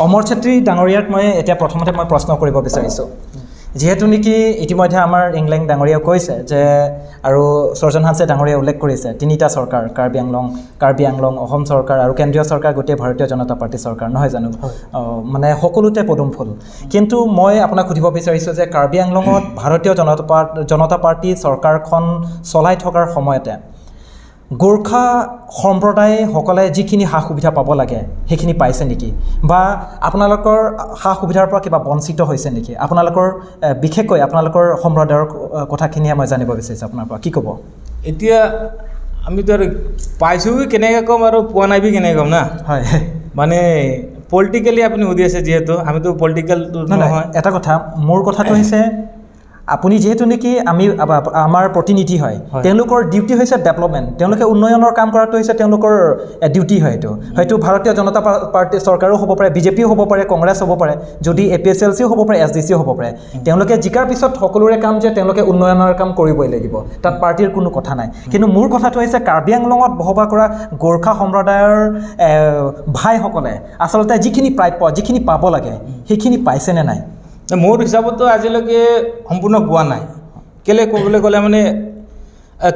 অমৰ ছেত্ৰী ডাঙৰীয়াক মই এতিয়া প্ৰথমতে মই প্ৰশ্ন কৰিব বিচাৰিছোঁ যেহেতু নেকি ইতিমধ্যে আমাৰ ইংলেণ্ড ডাঙৰীয়াও কৈছে যে আৰু সৰ্জন হানছে ডাঙৰীয়া উল্লেখ কৰিছে তিনিটা চৰকাৰ কাৰ্বি আংলং অসম চৰকাৰ আৰু কেন্দ্ৰীয় চৰকাৰ গোটেই ভাৰতীয় জনতা পাৰ্টি চৰকাৰ নহয় জানো মানে সকলোতে পদুম ফুল কিন্তু মই আপোনাক সুধিব বিচাৰিছোঁ যে কাৰ্বি আংলঙত ভাৰতীয় জনতা পাৰ্টি চৰকাৰখন চলাই থকাৰ সময়তে গোৰ্খা সম্প্ৰদায়সকলে যিখিনি সা সুবিধা পাব লাগে সেইখিনি পাইছে নেকি বা আপোনালোকৰ সা সুবিধাৰ পৰা কিবা বঞ্চিত হৈছে নেকি আপোনালোকৰ বিশেষকৈ আপোনালোকৰ সম্প্ৰদায়ৰ কথাখিনিয়ে মই জানিব বিচাৰিছোঁ আপোনাৰ পৰা কি ক'ব এতিয়া আমি তো পাইছোঁ কেনেকৈ ক'ম আৰু পোৱা নাই কেনেকৈ ক'ম না হয় মানে পলিটিকেলি আপুনি সুধি আছে যিহেতু আমিতো পলিটিকেল নহয় এটা কথা মোৰ কথাটো হৈছে আপুনি যেহেতু নেকি আমি আমাৰ প্ৰতিনিধি হয় তেওঁলোকৰ ডিউটি হৈছে ডেভেলপমেণ্ট তেওঁলোকে উন্নয়নৰ কাম কৰাটো হৈছে তেওঁলোকৰ ডিউটি হয় এইটো হয়তো ভাৰতীয় জনতা পাৰ্টি চৰকাৰো হ'ব পাৰে বিজেপিও হ'ব পাৰে কংগ্ৰেছ হ'ব পাৰে যদি AASU হ'ব পাৰে SDCও হ'ব পাৰে তেওঁলোকে জিকাৰ পিছত সকলোৰে কাম যে তেওঁলোকে উন্নয়নৰ কাম কৰিবই লাগিব তাত পাৰ্টিৰ কোনো কথা নাই কিন্তু মোৰ কথাটো হৈছে কাৰ্বি আংলঙত বসবাস কৰা গোৰ্খা সম্প্ৰদায়ৰ ভাইসকলে আচলতে যিখিনি প্ৰাপ্য যিখিনি পাব লাগে সেইখিনি পাইছেনে নাই মোৰ হিচাপতো আজিলৈকে সম্পূৰ্ণ পোৱা নাই কেলৈ ক'বলৈ গ'লে মানে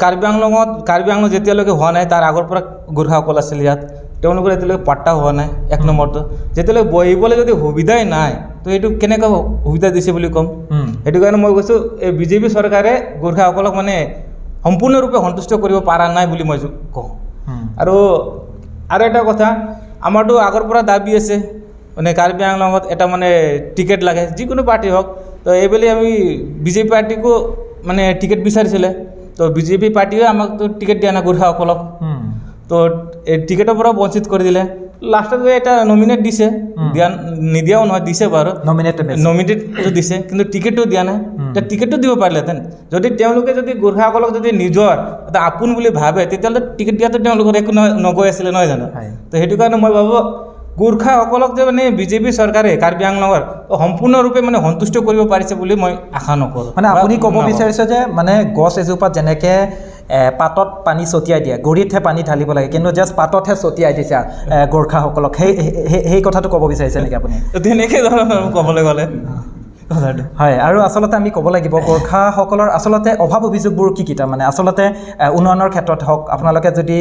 কাৰ্বি আংলং যেতিয়ালৈকে হোৱা নাই তাৰ আগৰ পৰা গোৰ্খাসকল আছিল ইয়াত তেওঁলোকৰ এতিয়ালৈকে পাট্টা হোৱা নাই এক নম্বৰটো যেতিয়ালৈকে বহিবলৈ যদি সুবিধাই নাই তো এইটো কেনেকৈ সুবিধা দিছে বুলি ক'ম সেইটো কাৰণে মই কৈছোঁ এই বিজেপি চৰকাৰে গোৰ্খাসকলক মানে সম্পূৰ্ণৰূপে সন্তুষ্ট কৰিব পৰা নাই বুলি মই কওঁ আৰু এটা কথা আমাৰতো আগৰ পৰা দাবী আছে মানে কাৰ্বি আংলঙত এটা মানে টিকেট লাগে যিকোনো পাৰ্টি হওক তো এইবেলি আমি বিজেপি পাৰ্টিকো মানে টিকেট বিচাৰিছিলে তো বিজেপি পাৰ্টিয়ে আমাক তো টিকেট দিয়া নাই গোৰ্খাসকলক তো এই টিকেটৰ পৰা বঞ্চিত কৰি দিলে লাষ্টত এটা নমিনেট দিছে নিদিয়াও নহয় দিছে বাৰু নমিনেটটো দিছে কিন্তু টিকেটটো দিয়া নাই টিকেটটো দিব পাৰিলেহেঁতেন যদি তেওঁলোকে যদি গোৰ্খাসকলক যদি নিজৰ এটা আপোন বুলি ভাবে তেতিয়াহ'লে টিকেট দিয়াটো তেওঁলোকৰ একো নগৈ আছিলে নহয় জানো তো সেইটো কাৰণে মই ভাবোঁ গোৰ্খাসকলক যে মানে বিজেপি চৰকাৰে কাৰ্বি আংলঙৰ সম্পূৰ্ণৰূপে মানে সন্তুষ্ট কৰিব পাৰিছে বুলি মই আশা নকৰোঁ মানে আপুনি ক'ব বিচাৰিছে যে মানে গছ এজোপাত যেনেকৈ পাতত পানী ছটিয়াই দিয়ে গুৰিতহে পানী ঢালিব লাগে কিন্তু জাষ্ট পাততহে ছটিয়াই দিছে গোৰ্খাসকলক সেই কথাটো ক'ব বিচাৰিছে নেকি আপুনি তেনেকৈ ধৰণৰ ক'বলৈ গ'লে হয় আৰু আচলতে আমি ক'ব লাগিব গোৰ্খাসকলৰ আচলতে অভাৱ অভিযোগবোৰ কি তাৰমানে আচলতে উন্নয়নৰ ক্ষেত্ৰত হওক আপোনালোকে যদি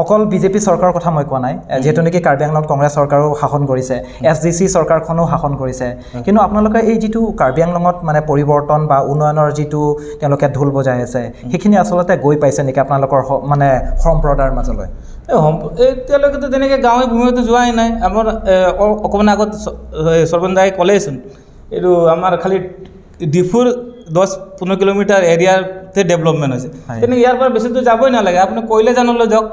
অকল বিজেপি চৰকাৰৰ কথা মই কোৱা নাই যিহেতু নেকি কাৰ্বি আংলঙত কংগ্ৰেছ চৰকাৰো শাসন কৰিছে SDC চৰকাৰখনো শাসন কৰিছে কিন্তু আপোনালোকে এই যিটো কাৰ্বি আংলঙত মানে পৰিৱৰ্তন বা উন্নয়নৰ যিটো তেওঁলোকে ঢোল বজাই আছে সেইখিনি আচলতে গৈ পাইছে নেকি আপোনালোকৰ মানে সম্প্ৰদায়ৰ মাজলৈ এতিয়ালৈকেতো তেনেকৈ গাঁৱে ভূঞেতো যোৱাই নাই আমাৰ অকণমান আগত সৰ্বন দাই ক'লেইচোন এইটো আমাৰ খালি ডিফুৰ 10-15 কিলোমিটাৰ এৰিয়াতে ডেভেলপমেণ্ট হৈছে তেনেকৈ ইয়াৰ পৰা বেছি দূৰ যাবই নালাগে আপুনি কয়লে জানলৈ যাওক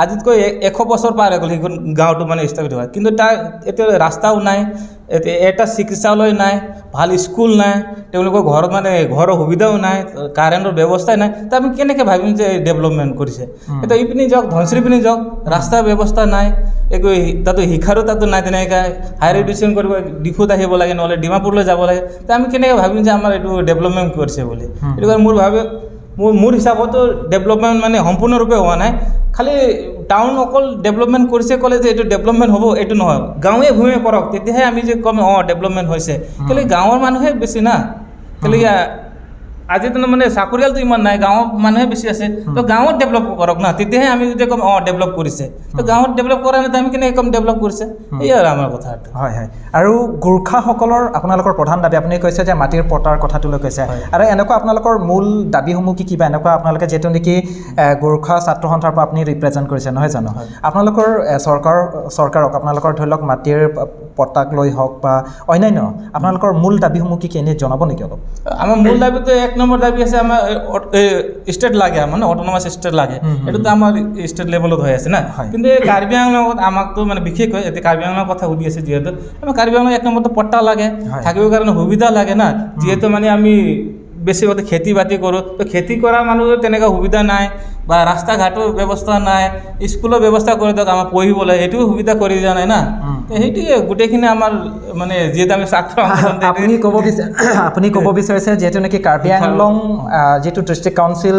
আজিতকৈ 100 বছৰ পাৰ হৈ গ'ল সেইখন গাঁৱটো মানে স্থাপিত হয় কিন্তু তাৰ এতিয়া ৰাস্তাও নাই এটা চিকিৎসালয় নাই ভাল স্কুল নাই তেওঁলোকৰ ঘৰত মানে ঘৰৰ সুবিধাও নাই কাৰেণ্টৰ ব্যৱস্থাই নাই তো আমি কেনেকৈ ভাবিম যে ডেভেলপমেণ্ট কৰিছে এতিয়া ইপিনে যাওক ধনশ্ৰী পিনে যাওক ৰাস্তাৰ ব্যৱস্থা নাই একো তাতো শিক্ষাৰো তাতো নাই তেনেকৈ হায়াৰ এডুকেশ্যন কৰিব ডিফুত আহিব লাগে নহ'লে ডিমাপুৰলৈ যাব লাগে তো আমি কেনেকৈ ভাবিম যে আমাৰ এইটো ডেভেলপমেণ্ট কৰিছে বুলি সেইটো কাৰণে মোৰ হিচাপতো ডেভেলপমেণ্ট মানে সম্পূৰ্ণৰূপে হোৱা নাই খালি টাউন অকল ডেভেলপমেণ্ট কৰিছে ক'লে যে এইটো ডেভেলপমেণ্ট হ'ব এইটো নহয় গাঁৱে ভূঞে কৰক তেতিয়াহে আমি যে ক'ম ডেভেলপমেণ্ট হৈছে কেলৈ গাঁৱৰ মানুহে বেছি না কেলৈ আজিতো মানে চাকৰিয়ালটো ইমান নাই গাঁৱৰ মানুহে বেছি আছে তো গাঁৱত ডেভেলপ কৰক না তেতিয়াহে আমি যদি ক'ম ডেভেলপ কৰিছে তো গাঁৱত ডেভেলপ কৰা নাই আমি কেনেকৈ ক'ম ডেভেলপ কৰিছে এই আৰু আমাৰ কথা হয় আৰু গোৰ্খাসকলৰ আপোনালোকৰ প্ৰধান দাবী আপুনি কৈছে যে মাটিৰ পটাৰ কথাটোলৈ কৈছে আৰু এনেকুৱা আপোনালোকৰ মূল দাবীসমূহ কি কিবা এনেকুৱা আপোনালোকে যিহেতু নেকি গোৰ্খা ছাত্ৰ সন্থাৰ পৰা আপুনি ৰিপ্ৰেজেণ্ট কৰিছে নহয় জানো আপোনালোকৰ চৰকাৰক আপোনালোকৰ ধৰি লওক মাটিৰ পটাক লৈ হওক বা অন্যান্য আপোনালোকৰ মূল দাবীসমূহ কি এনেই জনাব নেকি অলপ আমাৰ মূল দাবীটো এক নম্বৰ দাবী আছে আমাৰ ষ্টেট লাগে মানে অট'নমাছ ষ্টেট লাগে এইটোতো আমাৰ ষ্টেট লেভেলত হৈ আছে না কিন্তু এই কাৰ্বি আংলঙত আমাকতো মানে বিশেষকৈ এতিয়া কাৰ্বি আংলঙৰ কথা সুধি আছে যিহেতু আমাৰ কাৰ্বি আংলঙত এক নম্বৰটো পট্টা লাগে থাকিবৰ কাৰণে সুবিধা লাগে না যিহেতু মানে আমি বেছিভাগ খেতি বাতি কৰোঁ তো খেতি কৰা মানুহৰ তেনেকুৱা সুবিধা নাই বা ৰাস্তা ঘাটৰ ব্যৱস্থা নাই, স্কুলৰ ব্যৱস্থা কৰি দিয়ক আমাৰ পঢ়িবলৈ, সেইটোও সুবিধা কৰি দিয়া নাই না। সেইটোৱে গোটেইখিনি আমাৰ মানে যিহেতু আমি ছাত্ৰ আপুনি ক'ব বিচাৰিছে যিহেতু নেকি কাৰ্বি আংলং যিটো ডিষ্ট্ৰিক্ট কাউন্সিল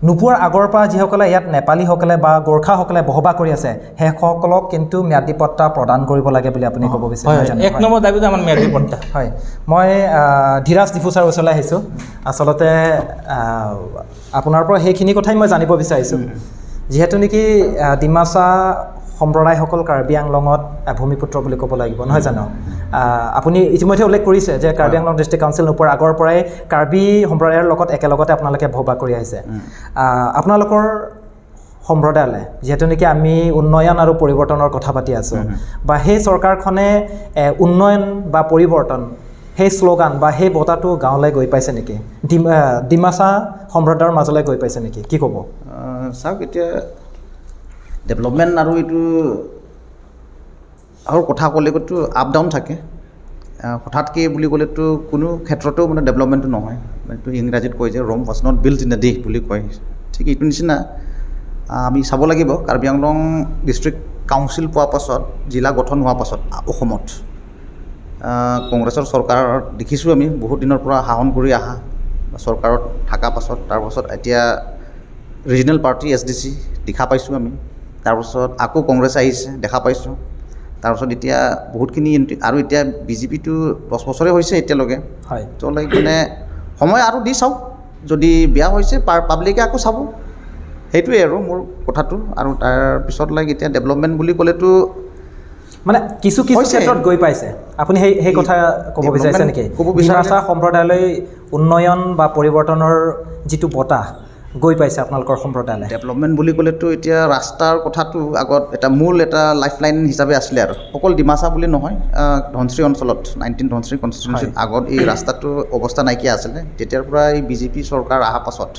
নোপোৱাৰ আগৰ পৰা যিসকলে ইয়াত নেপালীসকলে বা গোৰ্খাসকলে বসবাস কৰি আছে সেইসকলক কিন্তু ম্যাদী পট্টা প্ৰদান কৰিব লাগে বুলি আপুনি ক'ব বিচাৰিছে? এক নম্বৰ দাবীটো আমাৰ ম্যাদী পট্টা। হয়, মই ধীৰাজ ডিফু ছাৰৰ ওচৰলৈ আহিছোঁ। আচলতে আপোনাৰ পৰা সেইখিনি কথাই মই জানিব বিচাৰিছোঁ। যিহেতু নেকি ডিমাচা সম্প্ৰদায়সকল কাৰ্বি আংলঙত ভূমিপুত্ৰ বুলি ক'ব লাগিব, নহয় জানো? আপুনি ইতিমধ্যে উল্লেখ কৰিছে যে কাৰ্বি আংলং ডিষ্ট্ৰিক্ট কাউন্সিল নোপোৱাৰ আগৰ পৰাই কাৰ্বি সম্প্ৰদায়ৰ লগত একেলগতে আপোনালোকে বসবাস কৰি আহিছে। আপোনালোকৰ সম্প্ৰদায়লৈ যিহেতু নেকি আমি উন্নয়ন আৰু পৰিৱৰ্তনৰ কথা পাতি আছোঁ, বা সেই চৰকাৰখনে উন্নয়ন বা পৰিৱৰ্তন সেই শ্লোগান বা সেই বঁটাটো গাঁৱলৈ গৈ পাইছে নেকি? ডিমাচা সম্প্ৰদায়ৰ মাজলৈ গৈ পাইছে নেকি? কি ক'ব? চাওক, এতিয়া ডেভেলপমেণ্ট আৰু এইটো আৰু কথা ক'লেতো আপ ডাউন থাকে। হঠাৎকৈ বুলি ক'লেতো কোনো ক্ষেত্ৰতেও মানে ডেভেলপমেণ্টটো নহয়। এইটো ইংৰাজীত কয় যে Rome was not built in a day বুলি কয়। ঠিক এইটো নিচিনা আমি চাব লাগিব। কাৰ্বি আংলং ডিষ্ট্ৰিক্ট কাউন্সিল পোৱাৰ পাছত, জিলা গঠন হোৱাৰ পাছত অসমত কংগ্ৰেছৰ চৰকাৰ দেখিছোঁ আমি বহুত দিনৰ পৰা শাসন কৰি অহা, চৰকাৰত থকা পাছত তাৰপাছত এতিয়া ৰিজনেল পাৰ্টি SDC দেখা পাইছোঁ আমি। তাৰপাছত আকৌ কংগ্ৰেছ আহিছে, দেখা পাইছোঁ। তাৰপাছত এতিয়া বহুতখিনি আৰু এতিয়া BJPটো 10 বছৰে হৈছে এতিয়ালৈকে। হয়, তো লাইক মানে সময় আৰু দি চাওক, যদি বেয়া হৈছে পাব্লিকে আকৌ চাব। সেইটোৱে আৰু মোৰ কথাটো। আৰু তাৰপিছত লাইক এতিয়া ডেভেলপমেণ্ট বুলি ক'লেতো মানে কিছু ক্ষেত্ৰত গৈ পাইছে। আপুনি সেই কথা ক'ব বিচাৰিছে নেকি? ডিমাচা সম্প্ৰদায়লৈ উন্নয়ন বা পৰিৱৰ্তনৰ যিটো বঁটা গৈ পাইছে আপোনালোকৰ সম্প্ৰদায়লৈ? ডেভেলপমেণ্ট বুলি ক'লেতো এতিয়া ৰাস্তাৰ কথাটো আগত এটা মূল এটা লাইফলাইন হিচাপে আছিলে, আৰু অকল ডিমাচা বুলি নহয়, ধনশ্ৰী অঞ্চলত 19 ধনশ্ৰী কনষ্টিটিউঞ্চিত আগত এই ৰাস্তাটো অৱস্থা নাইকিয়া আছিলে। তেতিয়াৰ পৰা এই BJP চৰকাৰ অহাৰ পাছত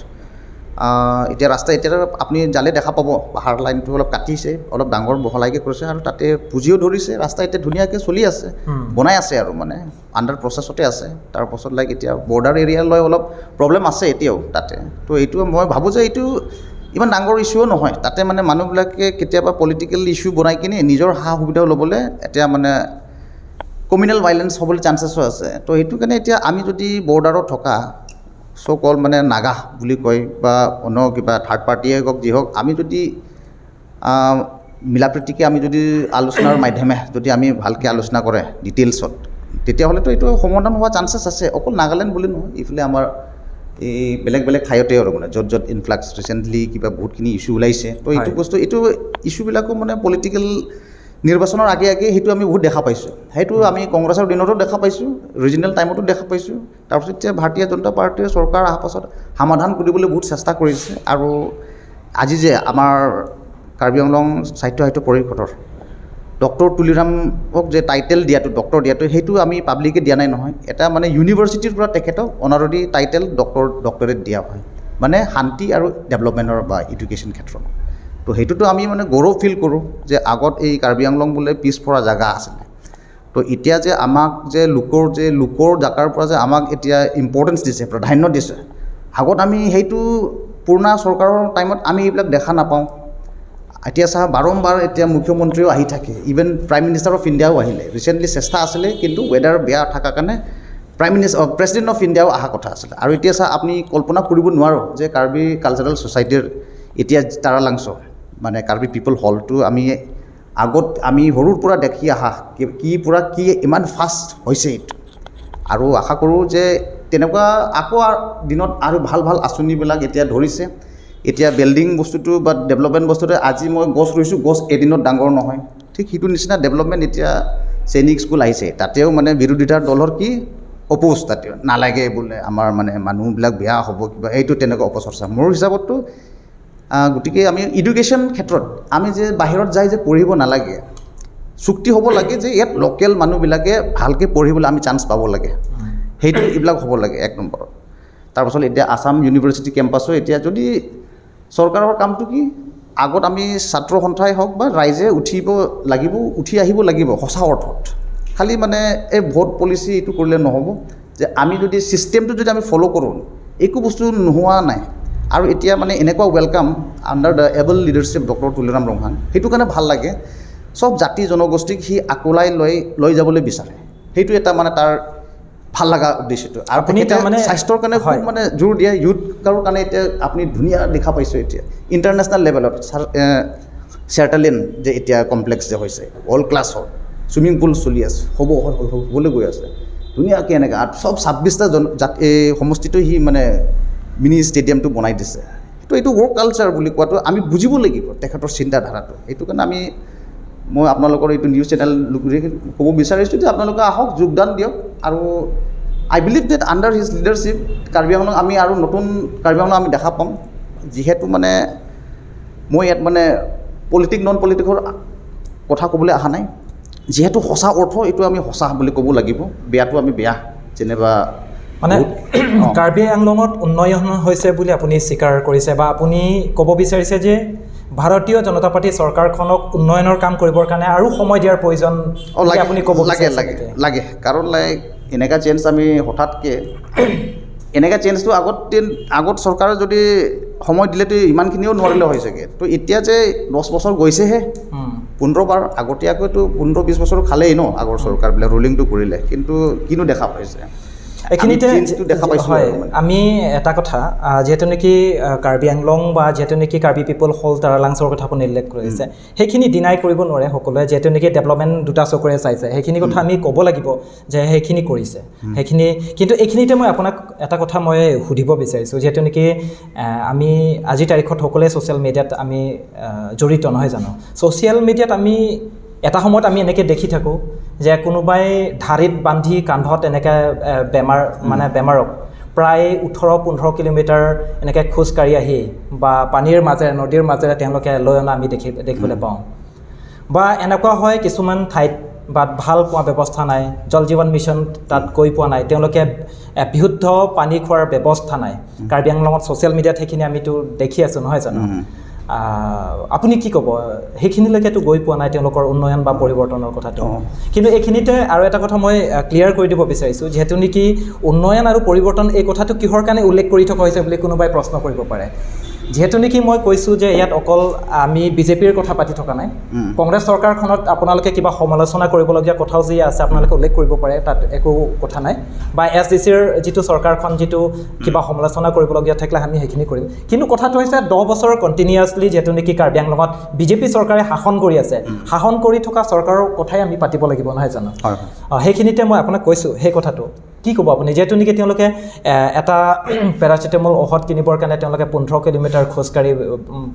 এতিয়া ৰাস্তা এতিয়া আপুনি জালে দেখা পাব, পাহাৰ লাইনটো অলপ কাটিছে, অলপ ডাঙৰ বহলাইকৈ কৰিছে, আৰু তাতে পুঁজিও ধৰিছে। ৰাস্তা এতিয়া ধুনীয়াকৈ চলি আছে, বনাই আছে, আৰু মানে আণ্ডাৰ প্ৰচেছতে আছে। তাৰপাছত লাইক এতিয়া বৰ্ডাৰ এৰিয়ালৈ অলপ প্ৰব্লেম আছে এতিয়াও তাতে। তো এইটো মই ভাবোঁ যে এইটো ইমান ডাঙৰ ইছ্যুও নহয়। তাতে মানে মানুহবিলাকে কেতিয়াবা পলিটিকেল ইছ্যু বনাই কিনে নিজৰ সা সুবিধাও ল'বলৈ এতিয়া মানে কমিউনেল ভাইলেঞ্চ হ'বলৈ চান্সেছো আছে। তো সেইটো কাৰণে এতিয়া আমি যদি বৰ্ডাৰত থকা কল মানে নাগা বুলি কয় বা অন্য কিবা থাৰ্ড পাৰ্টিয়ে হওক যি হওক, আমি যদি মিলাপ্ৰীতিকে আমি যদি আলোচনাৰ মাধ্যমে যদি আমি ভালকৈ আলোচনা কৰে ডিটেইলছত, তেতিয়াহ'লেতো এইটো সমাধান হোৱা চান্সেছ আছে। অকল নাগালেণ্ড বুলি নহয়, এইফালে আমাৰ এই বেলেগ বেলেগ ঠাইতে আৰু মানে য'ত ইনফ্লাক্স ৰিচেণ্টলি কিবা বহুতখিনি ইছ্যু ওলাইছে। তো এইটো বস্তু এইটো ইছ্যুবিলাকো মানে পলিটিকেল নিৰ্বাচনৰ আগে আগে সেইটো আমি বহুত দেখা পাইছোঁ। সেইটো আমি কংগ্ৰেছৰ দিনতো দেখা পাইছোঁ, ৰিজনেল টাইমতো দেখা পাইছোঁ। তাৰপিছত এতিয়া ভাৰতীয় জনতা পাৰ্টীৰ চৰকাৰ অহাৰ পাছত সমাধান কৰিবলৈ বহুত চেষ্টা কৰিছে। আৰু আজি যে আমাৰ কাৰ্বি আংলং সাহিত্য পৰিষদৰ ডক্টৰ তুলিৰামক যে টাইটেল দিয়াটো, ডক্টৰ দিয়াটো, সেইটো আমি পাব্লিকে দিয়া নাই নহয়। এটা মানে ইউনিভাৰ্চিটিৰ পৰা তেখেতক অনাৰৰি টাইটেল ডক্টৰেট দিয়া হয়, মানে শান্তি আৰু ডেভেলপমেণ্টৰ বা এডুকেশ্যন ক্ষেত্ৰত। তো সেইটোতো আমি মানে গৌৰৱ ফিল কৰোঁ যে আগত এই কাৰ্বি আংলং বোলে পিছপৰা জেগা আছিলে। তো এতিয়া যে আমাক যে লোকৰ জেগাৰ পৰা যে আমাক এতিয়া ইম্পৰ্টেঞ্চ দিছে, প্ৰাধান্য দিছে, আগত আমি সেইটো পুৰণা চৰকাৰৰ টাইমত আমি এইবিলাক দেখা নাপাওঁ। এতিয়া চাহ বাৰম্বাৰ এতিয়া মুখ্যমন্ত্ৰীও আহি থাকে, ইভেন প্ৰাইম মিনিষ্টাৰ অফ ইণ্ডিয়াও আহিলে। ৰিচেণ্টলি চেষ্টা আছিলে, কিন্তু ৱেডাৰ বেয়া থকাৰ কাৰণে প্ৰেছিডেণ্ট অফ ইণ্ডিয়াও অহা কথা আছিলে। আৰু এতিয়া চাহ আপুনি কল্পনা কৰিব নোৱাৰোঁ যে কাৰ্বি কালচাৰেল ছ'চাইটিৰ এতিয়া তাৰালাংচ মানে কাৰ্বি পিপল হলটো আমি সৰুৰ পৰা দেখি অহা কি ইমান ফাষ্ট হৈছে এইটো। আৰু আশা কৰোঁ যে তেনেকুৱা আকৌ দিনত আৰু ভাল ভাল আঁচনিবিলাক এতিয়া ধৰিছে। এতিয়া বিল্ডিং বস্তুটো বা ডেভেলপমেণ্ট বস্তুটো, আজি মই গছ ৰুইছোঁ, গছ এদিনত ডাঙৰ নহয়। ঠিক সেইটো নিচিনা ডেভেলপমেণ্ট এতিয়া সৈনিক স্কুল আহিছে, তাতেও মানে বিৰোধিতাৰ দলৰ কি অপ'জ, তাতেও নালাগে বোলে আমাৰ মানে মানুহবিলাক বেয়া হ'ব কিবা, এইটো তেনেকুৱা অপচৰ্চা। মোৰ হিচাপততো গতিকে আমি এডুকেশ্যন ক্ষেত্ৰত আমি যে বাহিৰত যাই যে পঢ়িব নালাগে, চুক্তি হ'ব লাগে যে ইয়াত লোকেল মানুহবিলাকে ভালকৈ পঢ়িবলৈ আমি চান্স পাব লাগে, সেইটো এইবিলাক হ'ব লাগে এক নম্বৰত। তাৰপাছত এতিয়া আছাম ইউনিভাৰ্চিটি কেম্পাছো এতিয়া যদি চৰকাৰৰ কামটো কি, আগত আমি ছাত্ৰ সন্থাই হওক বা ৰাইজে উঠি আহিব লাগিব সঁচা অৰ্থত। খালি মানে এই ভোট পলিচি এইটো কৰিলে নহ'ব, যে আমি যদি ছিষ্টেমটো যদি আমি ফ'ল' কৰোঁ, একো বস্তু নোহোৱা নাই। আৰু এতিয়া মানে এনেকুৱা welcome under the able leadership doctor Tuliram Ronghang, সেইটো কাৰণে ভাল লাগে। চব জাতি জনগোষ্ঠীক সি আকোলাই লৈ যাবলৈ বিচাৰে, সেইটো এটা মানে তাৰ ভাল লগা উদ্দেশ্যটো। আৰু আপুনি মানে স্বাস্থ্যৰ কাৰণে খুব মানে জোৰ দিয়ে, ইউথৰ কাৰণে এতিয়া আপুনি ধুনীয়া দেখা পাইছোঁ এতিয়া ইণ্টাৰনেশ্যনেল লেভেলত চেৰ্টালিন যে এতিয়া কমপ্লেক্স যে হৈছে অল ক্লাছৰ চুইমিং পুল চলি আছে, হ'বলৈ গৈ আছে ধুনীয়াকৈ এনেকৈ। আৰু চব 26টা সমষ্টিটো সি মানে মিনি ষ্টেডিয়ামটো বনাই দিছে। এইটো ৱৰ্ক কালচাৰ বুলি কোৱাটো আমি বুজিব লাগিব তেখেতৰ চিন্তাধাৰাটো। সেইটো কাৰণে মই আপোনালোকৰ এইটো নিউজ চেনেল ক'ব বিচাৰিছোঁ যে আপোনালোকে আহক, যোগদান দিয়ক। আৰু I believe that under his leadership Karbi Anglong আমি আৰু নতুন কাৰ্বি আংলং আমি দেখা পাম। যিহেতু মানে মই ইয়াত মানে নন পলিটিকৰ কথা ক'বলৈ অহা নাই, যিহেতু সঁচা অৰ্থ এইটো আমি সঁচা বুলি ক'ব লাগিব, বেয়াটো আমি বেয়া যেনিবা মানে কাৰ্বি আংলঙত উন্নয়ন হৈছে বুলি আপুনি স্বীকাৰ কৰিছে, বা আপুনি ক'ব বিচাৰিছে যে ভাৰতীয় জনতা পাৰ্টী চৰকাৰখনক উন্নয়নৰ কাম কৰিবৰ কাৰণে আৰু সময় দিয়াৰ প্ৰয়োজন আপুনি ক'ব লাগে। কাৰণ এনেকুৱা চেঞ্জ আমি হঠাৎকৈ এনেকুৱা চেঞ্জটো আগত চৰকাৰে যদি সময় দিলেতো ইমানখিনিও নোৱাৰিলে হৈ চাগে। তো এতিয়া যে 10 বছৰ গৈছেহে, 15 বাৰ আগতীয়াকৈতো 15-20 বছৰ খালেই ন আগৰ চৰকাৰবিলাক ৰুলিংটো কৰিলে, কিন্তু কিনো দেখা পাইছে এইখিনিতে দেখা পাইছোঁ। হয়, আমি এটা কথা যিহেতু নেকি কাৰ্বি আংলং বা যিহেতু নেকি কাৰ্বি পিপল হ'ল টাৰালাংছৰ কথা আপুনি উল্লেখ কৰিছে, সেইখিনি ডিনাই কৰিব নোৱাৰে সকলোৱে। যিহেতু নেকি ডেভেলপমেণ্ট দুটা চকুৰে চাইছে, সেইখিনি কথা আমি ক'ব লাগিব যে সেইখিনি কৰিছে সেইখিনি। কিন্তু এইখিনিতে মই আপোনাক এটা কথা মই সুধিব বিচাৰিছোঁ, যিহেতু নেকি আমি আজিৰ তাৰিখত সকলোৱে ছ'চিয়েল মিডিয়াত আমি জড়িত নহয় জানো। ছ'চিয়েল মিডিয়াত আমি এটা সময়ত আমি এনেকৈ দেখি থাকোঁ যে কোনোবাই ঢাৰিত বান্ধি কান্ধত এনেকৈ বেমাৰক প্ৰায় 18-15 কিলোমিটাৰ এনেকৈ খোজকাঢ়ি আহি বা পানীৰ মাজেৰে নদীৰ মাজেৰে তেওঁলোকে লৈ অনা আমি দেখিবলৈ পাওঁ। বা এনেকুৱা হয় কিছুমান ঠাইত বা ভাল পোৱা ব্যৱস্থা নাই, জল জীৱন মিছন তাত গৈ পোৱা নাই, তেওঁলোকে বিশুদ্ধ পানী খোৱাৰ ব্যৱস্থা নাই। কাৰ্বি আংলঙত ছ'চিয়েল মিডিয়াত সেইখিনি আমিতো দেখি আছোঁ নহয় জানো। আপুনি কি ক'ব, সেইখিনিলৈকেতো গৈ পোৱা নাই তেওঁলোকৰ উন্নয়ন বা পৰিৱৰ্তনৰ কথাটো। কিন্তু এইখিনিতে আৰু এটা কথা মই ক্লিয়াৰ কৰি দিব বিচাৰিছোঁ, যিহেতু নেকি উন্নয়ন আৰু পৰিৱৰ্তন এই কথাটো কিহৰ কাৰণে উল্লেখ কৰি থকা হৈছে বুলি কোনোবাই প্ৰশ্ন কৰিব পাৰে। যিহেতু নেকি মই কৈছোঁ যে ইয়াত অকল আমি বিজেপিৰ কথা পাতি থকা নাই, কংগ্ৰেছ চৰকাৰখনত আপোনালোকে কিবা সমালোচনা কৰিবলগীয়া কথাও যি আছে আপোনালোকে উল্লেখ কৰিব পাৰে, তাত একো কথা নাই। বা SDCৰ যিটো চৰকাৰখন যিটো কিবা সমালোচনা কৰিবলগীয়া থাকিলে আমি সেইখিনি কৰিম। কিন্তু কথাটো হৈছে 10 বছৰ কণ্টিনিউৱাছলি যিহেতু নেকি কাৰ্বি আংলঙত বিজেপি চৰকাৰে শাসন কৰি আছে, শাসন কৰি থকা চৰকাৰৰ কথাই আমি পাতিব লাগিব নহয় জানো। সেইখিনিতে মই আপোনাক কৈছোঁ সেই কথাটো কি ক'ব আপুনি, যিহেতু নেকি তেওঁলোকে এটা পেৰাচিটামল ঔষধ কিনিবৰ কাৰণে তেওঁলোকে 15 কিলোমিটাৰ খোজকাঢ়ি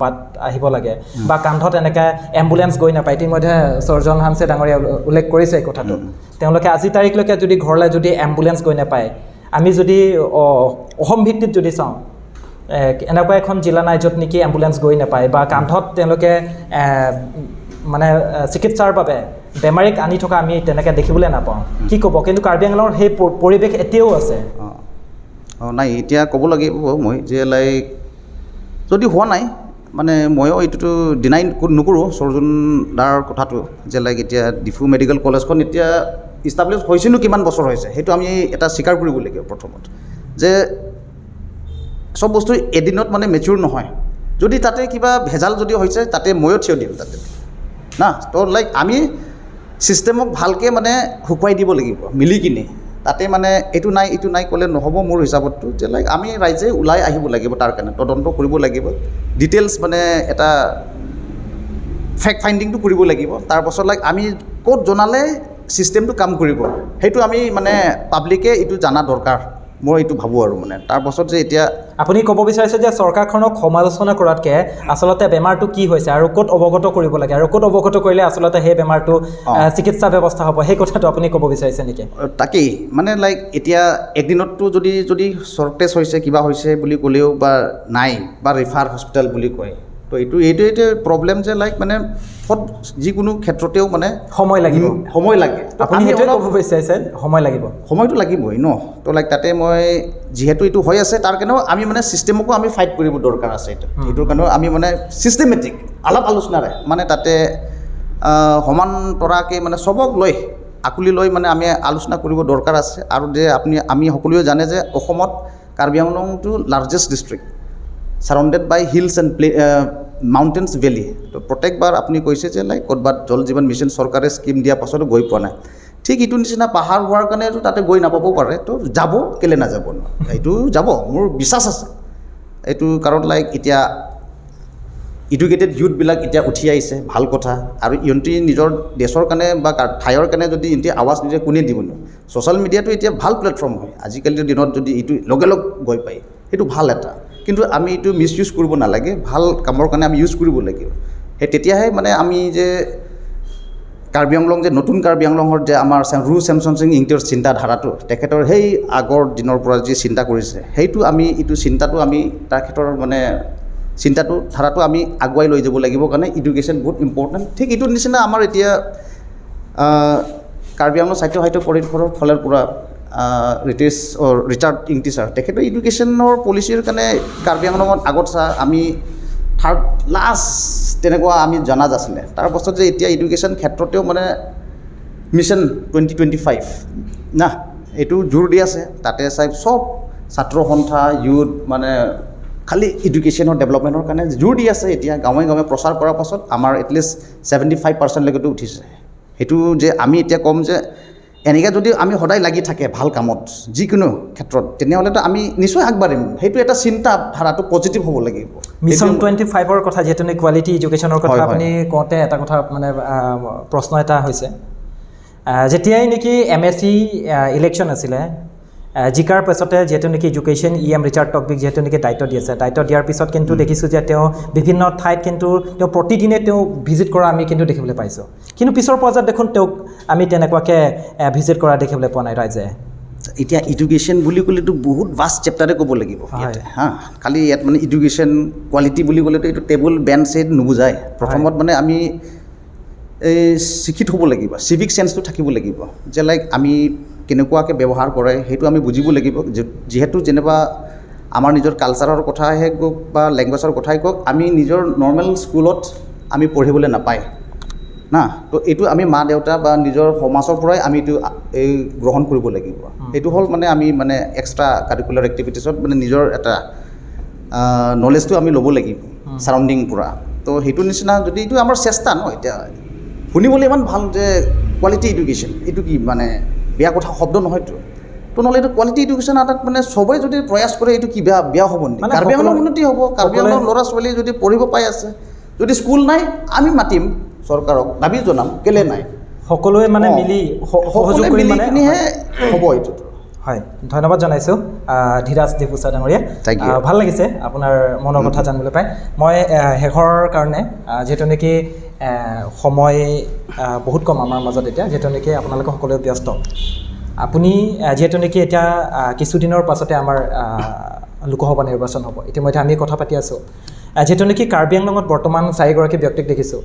বাট আহিব লাগে, বা কান্ধত এনেকৈ এম্বুলেঞ্চ গৈ নাপায়। ইতিমধ্যে সৰ্জন হানছে ডাঙৰীয়া উল্লেখ কৰিছে এই কথাটো। তেওঁলোকে আজি তাৰিখলৈকে যদি ঘৰলৈ যদি এম্বুলেঞ্চ গৈ নাপায়, আমি যদি অসম ভিত্তিত যদি চাওঁ এনেকুৱা এখন জিলা নাই য'ত নেকি এম্বুলেঞ্চ গৈ নাপায়, বা কান্ধত তেওঁলোকে মানে চিকিৎসাৰ বাবে বেমাৰীক আনি থকা আমি তেনেকৈ দেখিবলৈ নাপাওঁ। কি ক'ব, কিন্তু কাৰ্বি আংলঙৰ সেই পৰিৱেশ এতিয়াও আছে। নাই, এতিয়া ক'ব লাগিব মই যে যদি হোৱা নাই মানে ময়ো এইটোতো ডিনাই নকৰোঁ সৰ্জন দাৰ কথাটো, যে এতিয়া ডিফু মেডিকেল কলেজখন এতিয়া ইষ্টাব্লিছ হৈছেনো কিমান বছৰ হৈছে, সেইটো আমি এটা স্বীকাৰ কৰিব লাগিব প্ৰথমত, যে চব বস্তু এদিনত মানে মেচিউৰ নহয়। যদি তাতে কিবা ভেজাল যদি হৈছে তাতে ময়ো থিয় দিম তাতে না। তো আমি ছিষ্টেমক ভালকৈ মানে শুকুৱাই দিব লাগিব মিলি কিনে। তাতে মানে এইটো নাই ক'লে নহ'ব মোৰ হিচাপততো, যে আমি ৰাইজে ওলাই আহিব লাগিব, তাৰ কাৰণে তদন্ত কৰিব লাগিব, ডিটেইলছ মানে এটা ফেক্ট ফাইণ্ডিংটো কৰিব লাগিব। তাৰপাছত আমি ক'ত জনালে ছিষ্টেমটো কাম কৰিব, সেইটো আমি মানে পাব্লিকে এইটো জানা দৰকাৰ, মই এইটো ভাবোঁ আৰু মানে। তাৰপাছত যে এতিয়া আপুনি ক'ব বিচাৰিছে যে চৰকাৰখনক সমালোচনা কৰাতকৈ আচলতে বেমাৰটো কি হৈছে আৰু ক'ত অৱগত কৰিব লাগে, আৰু ক'ত অৱগত কৰিলে আচলতে সেই বেমাৰটো চিকিৎসা ব্যৱস্থা হ'ব, সেই কথাটো আপুনি ক'ব বিচাৰিছে নেকি? তাকেই মানে এতিয়া একদিনততো যদি শ্বৰ্টেজ হৈছে কিবা হৈছে বুলি ক'লেও বা নাই, বা ৰেফাৰ হস্পিটেল বুলি কয়, তো এইটোৱে প্ৰব্লেম যে মানে যিকোনো ক্ষেত্ৰতেও মানে সময় লাগে। আপুনি সেইটোৱে ক'ব বিচাৰিছে, সময় লাগিব, সময়টো লাগিবই ন। তো তাতে মই যিহেতু এইটো হৈ আছে তাৰ কাৰণেও আমি মানে ছিষ্টেমকো আমি ফাইট কৰিব দৰকাৰ আছে। সেইটোৰ কাৰণেও আমি মানে ছিষ্টেমেটিক আলাপ আলোচনাৰে মানে তাতে সমান্তৰাকৈ মানে চবক আকুলি লৈ মানে আমি আলোচনা কৰিব দৰকাৰ আছে। আৰু যে আমি সকলোৱে জানে যে অসমত কাৰ্বি আংলংটো largest district, surrounded by hills and mountains valley. তো প্ৰত্যেকবাৰ আপুনি কৈছে যে লাইক ক'ৰবাত জল জীৱন মিছন চৰকাৰে স্কিম দিয়াৰ পাছতো গৈ পোৱা নাই। ঠিক এইটো নিচিনা পাহাৰ হোৱাৰ কাৰণেতো তাতে গৈ নাপাবও পাৰে, তো যাব, কেলৈ নাযাব ন, এইটো যাব, মোৰ বিশ্বাস আছে এইটো। কাৰণ লাইক এতিয়া এডুকেটেড ইউথবিলাক এতিয়া উঠি আহিছে, ভাল কথা। আৰু ইহঁতি নিজৰ দেশৰ কাৰণে বা ঠাইৰ কাৰণে যদি ইহঁতি আৱাজ নিদিয়ে কোনে দিব ন। ছ'চিয়েল মিডিয়াটো এতিয়া ভাল প্লেটফৰ্ম হয় আজিকালিৰ দিনত, যদি এইটো লগে লগ গৈ পায় সেইটো ভাল এটা। কিন্তু আমি এইটো মিছ ইউজ কৰিব নালাগে, ভাল কামৰ কাৰণে আমি ইউজ কৰিব লাগিব। সেই তেতিয়াহে মানে আমি যে কাৰ্বি আংলং যে নতুন কাৰ্বি আংলঙৰ যে আমাৰ ৰু চেমচন সিং ইংতিৰ চিন্তাধাৰাটো, তেখেতৰ সেই আগৰ দিনৰ পৰা যি চিন্তা কৰিছে, সেইটো আমি এইটো চিন্তাটো আমি তেখেতৰ মানে চিন্তাটো ধাৰাটো আমি আগুৱাই লৈ যাব লাগিব। কাৰণে এডুকেশ্যন বহুত ইম্পৰ্টেণ্ট। ঠিক এইটোৰ নিচিনা আমাৰ এতিয়া কাৰ্বি আংলং সাহিত্য পৰিষদৰ ফালৰ পৰা ৰিচাৰ্ড ইংতি ছাৰ, তেখেতৰ এডুকেশ্যনৰ পলিচিৰ কাৰণে কাৰ্বি আংলঙত আগত আমি থাৰ্ড লাষ্ট তেনেকুৱা আমি জনাত আছিলে। তাৰপাছত যে এতিয়া এডুকেশ্যন ক্ষেত্ৰতেও মানে মিছন 2025 না এইটো জোৰ দি আছে। তাতে চাই চব ছাত্ৰ সন্থা ইউথ মানে খালি এডুকেশ্যনৰ ডেভেলপমেণ্টৰ কাৰণে জোৰ দি আছে। এতিয়া গাঁৱে গাঁৱে প্ৰচাৰ কৰাৰ পাছত আমাৰ এটলিষ্ট 75%লৈকেতো উঠিছে। সেইটো যে আমি এতিয়া ক'ম যে এনেকৈ যদি আমি সদায় লাগি থাকে ভাল কামত যিকোনো ক্ষেত্ৰত, তেনেহ'লেতো আমি নিশ্চয় আগবাঢ়িম। সেইটো এটা চিন্তা ধাৰাটো পজিটিভ হ'ব লাগিব। মিছন 25ৰ কথা যিহেতু কোৱালিটি এডুকেশ্যনৰ কথা আপুনি কওঁতে এটা কথা মানে প্ৰশ্ন এটা হৈছে, যেতিয়াই নেকি MSc ইলেকশ্যন আছিলে, জিকাৰ পাছতে যিহেতু নেকি এডুকেশ্যন ৰিচাৰ্ড টকবিক যিহেতু নেকি দায়িত্ব দি আছে, দায়িত্ব দিয়াৰ পিছত কিন্তু দেখিছোঁ যে তেওঁ বিভিন্ন ঠাইত কিন্তু তেওঁ প্ৰতিদিনে তেওঁ ভিজিট কৰা আমি কিন্তু দেখিবলৈ পাইছোঁ। কিন্তু পিছৰ পৰ্যায়ত দেখোন তেওঁক আমি তেনেকুৱাকৈ ভিজিট কৰা দেখিবলৈ পোৱা নাই ৰাইজে। এতিয়া এডুকেশ্যন বুলি ক'লেতো বহুত ভাষ্ট চেপ্টাৰে ক'ব লাগিব হা। খালি ইয়াত মানে এডুকেশ্যন কোৱালিটি বুলি ক'লেতো এইটো টেবুল বেঞ্চ ছেট নুবুজায়। প্ৰথমত মানে আমি এই শিক্ষিত হ'ব লাগিব, চিভিক চেন্সটো থাকিব লাগিব যে লাইক আমি কেনেকুৱাকৈ ব্যৱহাৰ কৰে সেইটো আমি বুজিব লাগিব। যিহেতু যেনিবা আমাৰ নিজৰ কালচাৰৰ কথাহে কওক বা লেংগুৱেজৰ কথাই কওক, আমি নিজৰ নৰ্মেল স্কুলত আমি পঢ়িবলৈ নাপায় না। তো এইটো আমি মা দেউতা বা নিজৰ সমাজৰ পৰাই আমি এইটো এই গ্ৰহণ কৰিব লাগিব। এইটো হ'ল মানে আমি মানে এক্সট্ৰা কাৰিকুলাৰ এক্টিভিটিছত মানে নিজৰ এটা নলেজটো আমি ল'ব লাগিব ছাৰাউণ্ডিং পৰা। তো সেইটো নিচিনা যদি এইটো আমাৰ চেষ্টা ন, এতিয়া শুনিবলৈ ইমান ভাল যে কোৱালিটি এডুকেশ্যন, এইটো কি মানে বেয়া কথা শব্দ নহয়তো। তো নহ'লে এইটো কোৱালিটি এডুকেশ্যন এটাত মানে চবেই যদি প্ৰয়াস কৰে এইটো কি বেয়া হ'ব নেকি? কাৰ্বি আংলং উন্নতি হ'ব। কাৰ্বি আংলং ল'ৰা ছোৱালী যদি পঢ়িব পাই আছে, যদি স্কুল নাই আমি মাতিম চৰকাৰক, দাবী জনাম, কেলৈ নাই। সকলোৱে মানে মিলি সহযোগ কৰি মানে কিনিহে হ'ব এইটো। হয়, ধন্যবাদ জনাইছোঁ ধীৰাজ ডিফুচা ডাঙৰীয়া। ভাল লাগিছে আপোনাৰ মনৰ কথা জানিবলৈ পাই। মই শেষৰ কাৰণে যিহেতু নেকি সময় বহুত কম আমাৰ মাজত এতিয়া, যিহেতু নেকি আপোনালোকে সকলোৱে ব্যস্ত, আপুনি যিহেতু নেকি এতিয়া কিছুদিনৰ পাছতে আমাৰ লোকসভা নিৰ্বাচন হ'ব, ইতিমধ্যে আমি কথা পাতি আছোঁ। যিহেতু নেকি কাৰ্বি আংলঙত বৰ্তমান 4গৰাকী ব্যক্তিক দেখিছোঁ।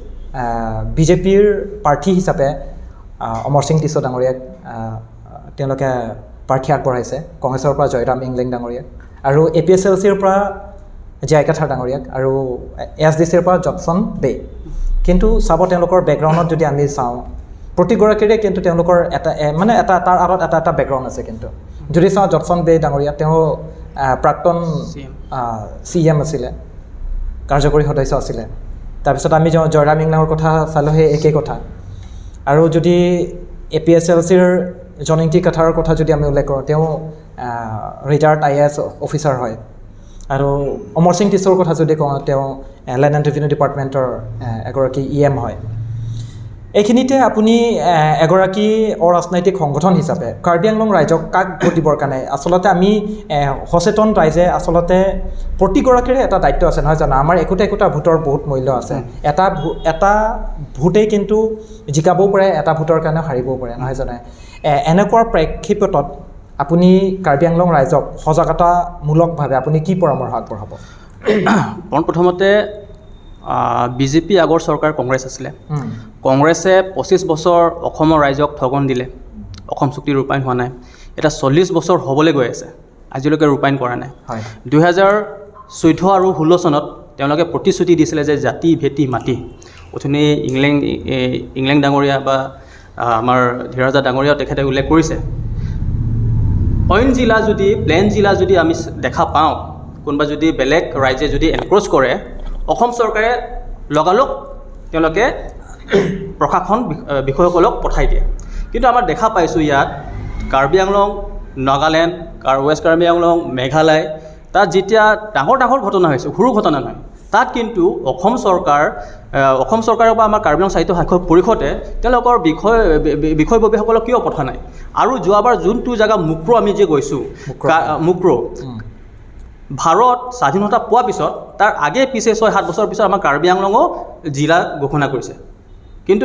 বিজেপিৰ প্ৰাৰ্থী হিচাপে অমৰ সিং টিছ ডাঙৰীয়াক তেওঁলোকে প্ৰাৰ্থী আগবঢ়াইছে, কংগ্ৰেছৰ পৰা জয়ৰাম ইংলেং ডাঙৰীয়াক, আৰু AASUৰ পৰা জয়কাথাৰ ডাঙৰীয়াক, আৰু SDCৰ পৰা জনছন বে। কিন্তু চাব তেওঁলোকৰ বেকগ্ৰাউণ্ডত যদি আমি চাওঁ, প্ৰতিগৰাকীৰে কিন্তু তেওঁলোকৰ এটা মানে তাৰ আঁৰত এটা বেকগ্ৰাউণ্ড আছে। কিন্তু যদি চাওঁ জনছন বে ডাঙৰীয়া, তেওঁ প্ৰাক্তন CM আছিলে, কাৰ্যকৰী সদস্য আছিলে। তাৰপিছত আমি জয়ৰাম ইংলেঙৰ কথা চালোঁ, সেই একেই কথা। আৰু যদি APSLCৰ জনিংটি কাথাৰৰ কথা যদি আমি উল্লেখ কৰোঁ, তেওঁ ৰিটায়াৰ্ড IAS অফিচাৰ হয়। আৰু অমৰ সিং টিছৰ কথা যদি কওঁ, তেওঁ লেণ্ড এণ্ড ৰেভিনিউ ডিপাৰ্টমেণ্টৰ এগৰাকী EM হয়। এইখিনিতে আপুনি এগৰাকী অৰাজনৈতিক সংগঠন হিচাপে কাৰ্বি আংলং ৰাইজক কাক ভোট দিবৰ কাৰণে আচলতে আমি সচেতন ৰাইজে আচলতে প্ৰতিগৰাকীৰে এটা দায়িত্ব আছে, নহয় জানো? আমাৰ একোটা ভোটৰ বহুত মূল্য আছে। এটা ভোটেই কিন্তু জিকাবও পাৰে, এটা ভোটৰ কাৰণেও হাৰিবও পাৰে, নহয় জানো? এনেকুৱা প্ৰেক্ষাপটত আপুনি কাৰ্বি আংলং ৰাইজক সজাগতামূলকভাৱে আপুনি কি পৰামৰ্শ আগবঢ়াব? প্ৰথমতে বিজেপি আগৰ চৰকাৰ কংগ্ৰেছ আছিলে। কংগ্ৰেছে 25 বছৰ অসমৰ ৰাইজক ঠগন দিলে, অসম চুক্তি ৰূপায়ণ হোৱা নাই। এটা 40 বছৰ হ'বলৈ গৈ আছে, আজিলৈকে ৰূপায়ণ কৰা নাই। 2014 আৰু 16 চনত তেওঁলোকে প্ৰতিশ্ৰুতি দিছিলে যে জাতি ভেটি মাটি। অথনি ইংলেং ডাঙৰীয়া বা আমাৰ ধীৰাজা ডাঙৰীয়াও তেখেতে উল্লেখ কৰিছে, অইন জিলা যদি প্লেন জিলা যদি আমি দেখা পাওঁ, কোনোবা যদি বেলেগ ৰাইজে যদি এনক্ৰ'চ কৰে অসম চৰকাৰে লগালগ তেওঁলোকে প্ৰশাসন বিষয়াসকলক পঠাই দিয়ে। কিন্তু আমাৰ দেখা পাইছোঁ ইয়াত কাৰ্বি আংলং, নাগালেণ্ড, ৱেষ্ট কাৰ্বি আংলং, মেঘালয়, তাত যেতিয়া ডাঙৰ ডাঙৰ ঘটনা হৈছে, সৰু ঘটনা নহয়, তাত কিন্তু অসম চৰকাৰৰ বা আমাৰ কাৰ্বি আংলং সাহিত্য সাক্ষৰ পৰিষদে তেওঁলোকৰ বিষয়ববীয়াসকলক কিয় পঠা নাই? আৰু যোৱাবাৰ যোনটো জেগা মুক্ৰ আমি যে গৈছোঁ, মুক্ৰ ভাৰত স্বাধীনতা পোৱাৰ পিছত তাৰ আগে পিছে 6-7 বছৰ পিছত আমাৰ কাৰ্বি আংলঙো জিলা ঘোষণা কৰিছে। কিন্তু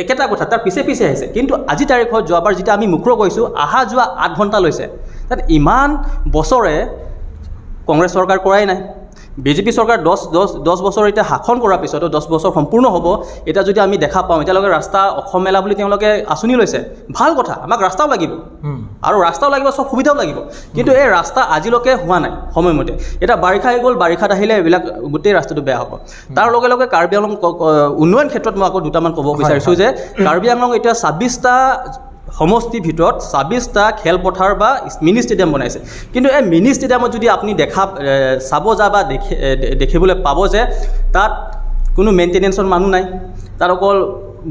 একেটা কথা তাৰ পিছে পিছে আহিছে। কিন্তু আজি তাৰিখত যোৱাবাৰ যেতিয়া আমি মুক্ৰ গৈছোঁ, অহা যোৱা 8 ঘণ্টা লৈছে। তাত ইমান বছৰে কংগ্ৰেছ চৰকাৰ কৰাই নাই। বিজেপি চৰকাৰ 10 বছৰ এতিয়া শাসন কৰাৰ পিছতো 10 বছৰ সম্পূৰ্ণ হ'ব, এতিয়া যদি আমি দেখা পাওঁ এতিয়ালৈকে ৰাস্তা অসম মেলা বুলি তেওঁলোকে আঁচনি লৈছে, ভাল কথা, আমাক ৰাস্তাও লাগিব আৰু ৰাস্তাও লাগিব, চব সুবিধাও লাগিব। কিন্তু এই ৰাস্তা আজিলৈকে হোৱা নাই সময়মতে। এতিয়া বাৰিষা হৈ গ'ল, বাৰিষাত আহিলে এইবিলাক গোটেই ৰাস্তাটো বেয়া হ'ব। তাৰ লগে লগে কাৰ্বি আংলং উন্নয়ন ক্ষেত্ৰত মই আকৌ দুটামান ক'ব বিচাৰিছোঁ যে কাৰ্বি আংলং এতিয়া 26টা সমষ্টিৰ ভিতৰত 26টা খেলপথাৰ বা মিনি ষ্টেডিয়াম বনাইছে। কিন্তু এই মিনি ষ্টেডিয়ামত যদি আপুনি চাব যা বা দেখিবলৈ পাব যে তাত কোনো মেইনটেনেঞ্চৰ মানুহ নাই, তাত অকল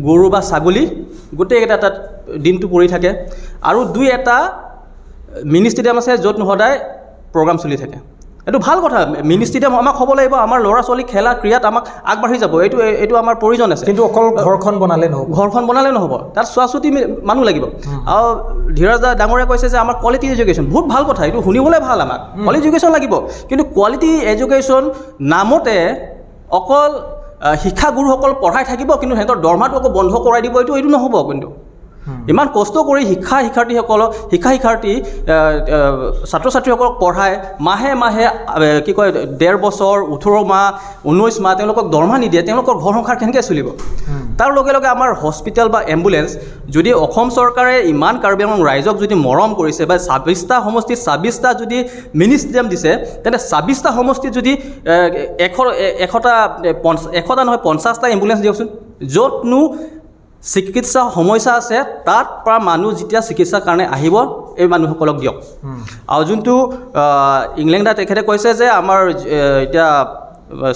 গৰু বা ছাগলী গোটেইকেইটা তাত দিনটো পৰি থাকে। আৰু 2-এটা মিনি ষ্টেডিয়াম আছে য'ত সদায় প্ৰগ্ৰাম চলি থাকে। এইটো ভাল কথা, মিনি ষ্টেডিয়াম আমাক হ'ব লাগিব, আমাৰ ল'ৰা ছোৱালী খেলা ক্ৰীড়াত আমাক আগবাঢ়ি যাব, এইটো আমাৰ প্ৰয়োজন আছে। কিন্তু অকল ঘৰখন বনালে নহ'ব, তাত চোৱা-চুটি মানুহ লাগিব। আৰু ধীৰজ দা ডাঙৰে কৈছে যে আমাৰ কোৱালিটি এডুকেশ্যন, বহুত ভাল কথা, এইটো শুনিবলৈ ভাল, আমাক কোৱালিটি এডুকেশ্যন লাগিব। কিন্তু কোৱালিটি এডুকেশ্যন নামতে অকল শিক্ষাগুৰুসকল পঢ়াই থাকিব, কিন্তু সিহঁতৰ দৰমহাটো আকৌ বন্ধ কৰাই দিব, এইটো নহ'ব। কিন্তু ইমান কষ্ট কৰি শিক্ষাৰ্থী ছাত্ৰ ছাত্ৰীসকলক পঢ়াই মাহে মাহে কি কয় 1.5 বছৰ 18 মাহ 19 মাহ তেওঁলোকক দৰমহা নিদিয়ে, তেওঁলোকৰ ঘৰ সংসাৰ কেনেকৈ চলিব? তাৰ লগে লগে আমাৰ হস্পিটেল বা এম্বুলেঞ্চ, যদি অসম চৰকাৰে ইমান কাৰ্বি আংলং ৰাইজক যদি মৰম কৰিছে বা 26টা সমষ্টিত 26টা যদি মিনি ষ্টেডিয়াম দিছে, তেন্তে 26টা সমষ্টিত যদি 100টা নহয় 50টা এম্বুলেঞ্চ দিয়কচোন। য'তনো চিকিৎসা সমস্যা আছে তাত পৰা মানুহ যেতিয়া চিকিৎসাৰ কাৰণে আহিব, এই মানুহসকলক দিয়ক। আৰু যোনটো ইংলেণ্ডত তেখেতে কৈছে যে আমাৰ এতিয়া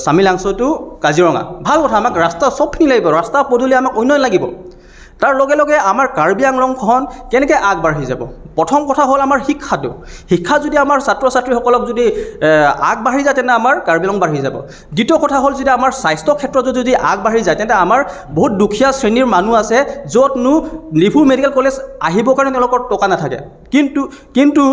চামিলাংছটো কাজিৰঙা, ভাল কথা, আমাক ৰাস্তা চবখিনি লাগিব, ৰাস্তা পদূলি আমাক উন্নয়ন লাগিব। তাৰ লগে লগে আমাৰ কাৰ্বি আংলংখন কেনেকৈ আগবাঢ়ি যাব? প্ৰথম কথা হ'ল আমাৰ শিক্ষাটো। শিক্ষা যদি আমাৰ ছাত্ৰ ছাত্ৰীসকলক যদি আগবাঢ়ি যায় তেন্তে আমাৰ কাৰ্বি আংলং বাঢ়ি যাব। দ্বিতীয় কথা হ'ল যদি আমাৰ স্বাস্থ্য ক্ষেত্ৰত যদি আগবাঢ়ি যায় তেন্তে আমাৰ বহুত দুখীয়া শ্ৰেণীৰ মানুহ আছে য'তনো ডিফু মেডিকেল কলেজ আহিবৰ কাৰণে তেওঁলোকৰ টকা নাথাকে। কিন্তু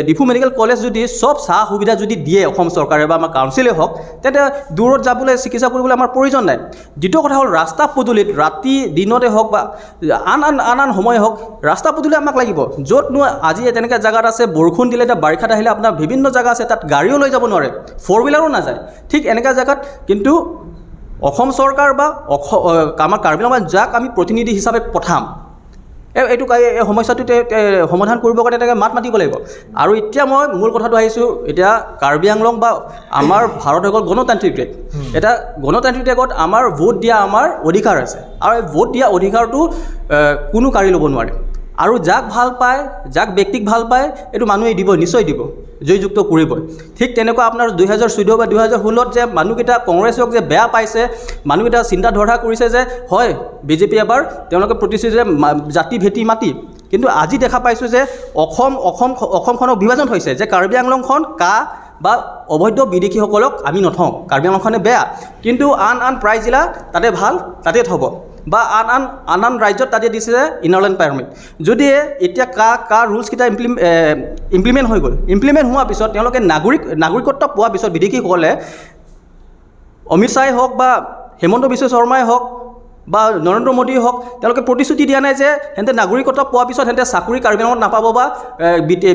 ডিফু মেডিকেল কলেজ যদি চব সা সুবিধা যদি দিয়ে অসম চৰকাৰে বা আমাৰ কাউন্সিলে হওক, তেন্তে দূৰত যাবলৈ চিকিৎসা কৰিবলৈ আমাৰ প্ৰয়োজন নাই। দ্বিতীয় কথা হ'ল ৰাস্তা পদূলিত ৰাতি দিনতে হওক বা আন সময় হওক, ৰাস্তা পদূলি আমাক লাগিব। য'তনো আজি তেনেকৈ জেগাত আছে বৰষুণ দিলে, এতিয়া বাৰিষাত আহিলে আপোনাৰ বিভিন্ন জেগা আছে তাত গাড়ীও লৈ যাব নোৱাৰে, 4-হুইলাৰো নাযায়। ঠিক এনেকুৱা জেগাত কিন্তু অসম চৰকাৰ বা আমাৰ কাৰ্বি আংলং যাক আমি প্ৰতিনিধি হিচাপে পঠাম, এই সমস্যাটো সমাধান কৰিবৰ কাৰণে তেনেকৈ মাত মাতিব লাগিব। আৰু এতিয়া মই মূল কথাটো আহিছোঁ, এতিয়া কাৰ্বি আংলং বা আমাৰ ভাৰত হৈ গ'ল গণতান্ত্ৰিক দেশ। এটা গণতান্ত্ৰিক দেশত আমাৰ ভোট দিয়া আমাৰ অধিকাৰ আছে, আৰু এই ভোট দিয়া অধিকাৰটো কোনো কাঢ়ি ল'ব নোৱাৰে। আৰু যাক ভাল পায়, যাক ব্যক্তিক ভাল পায়, এইটো মানুহে দিব, নিশ্চয় দিব, জয়যুক্ত কৰিবই। ঠিক তেনেকুৱা আপোনাৰ 2014 বা 2016 যে মানুহকেইটা কংগ্ৰেছক যে বেয়া পাইছে, মানুহকেইটা চিন্তাধাৰা কৰিছে যে হয় বিজেপি এবাৰ তেওঁলোকে প্ৰতিশ্ৰুতি যে জাতি ভেটি মাতি, কিন্তু আজি দেখা পাইছোঁ যে অসমখনক বিভাজন হৈছে, যে কাৰ্বি আংলংখন বা অবৈধ বিদেশীসকলক আমি নথওঁ, কাৰ্বি আংলংখনে বেয়া, কিন্তু আন প্ৰায় জিলা তাতে ভাল, তাতে থ'ব, বা আন ৰাজ্যত তাতে দিছে যে ইনাৰলেণ্ড পাৰ্মিট। যদি এতিয়া ৰুলছকেইটা ইমপ্লিমেণ্ট হৈ গ'ল, ইমপ্লিমেণ্ট হোৱাৰ পিছত তেওঁলোকে নাগৰিকত্ব পোৱাৰ পিছত বিদেশীসকলে অমিত শ্বাহেই হওক বা হিমন্ত বিশ্ব শৰ্মাই হওক বা নৰেন্দ্ৰ মোদীয়ে হওক, তেওঁলোকে প্ৰতিশ্ৰুতি দিয়া নাই যে সিহঁতে নাগৰিকত্ব পোৱাৰ পিছত সিহঁতে চাকৰি কাৰ্বি আংলঙত নাপাব বা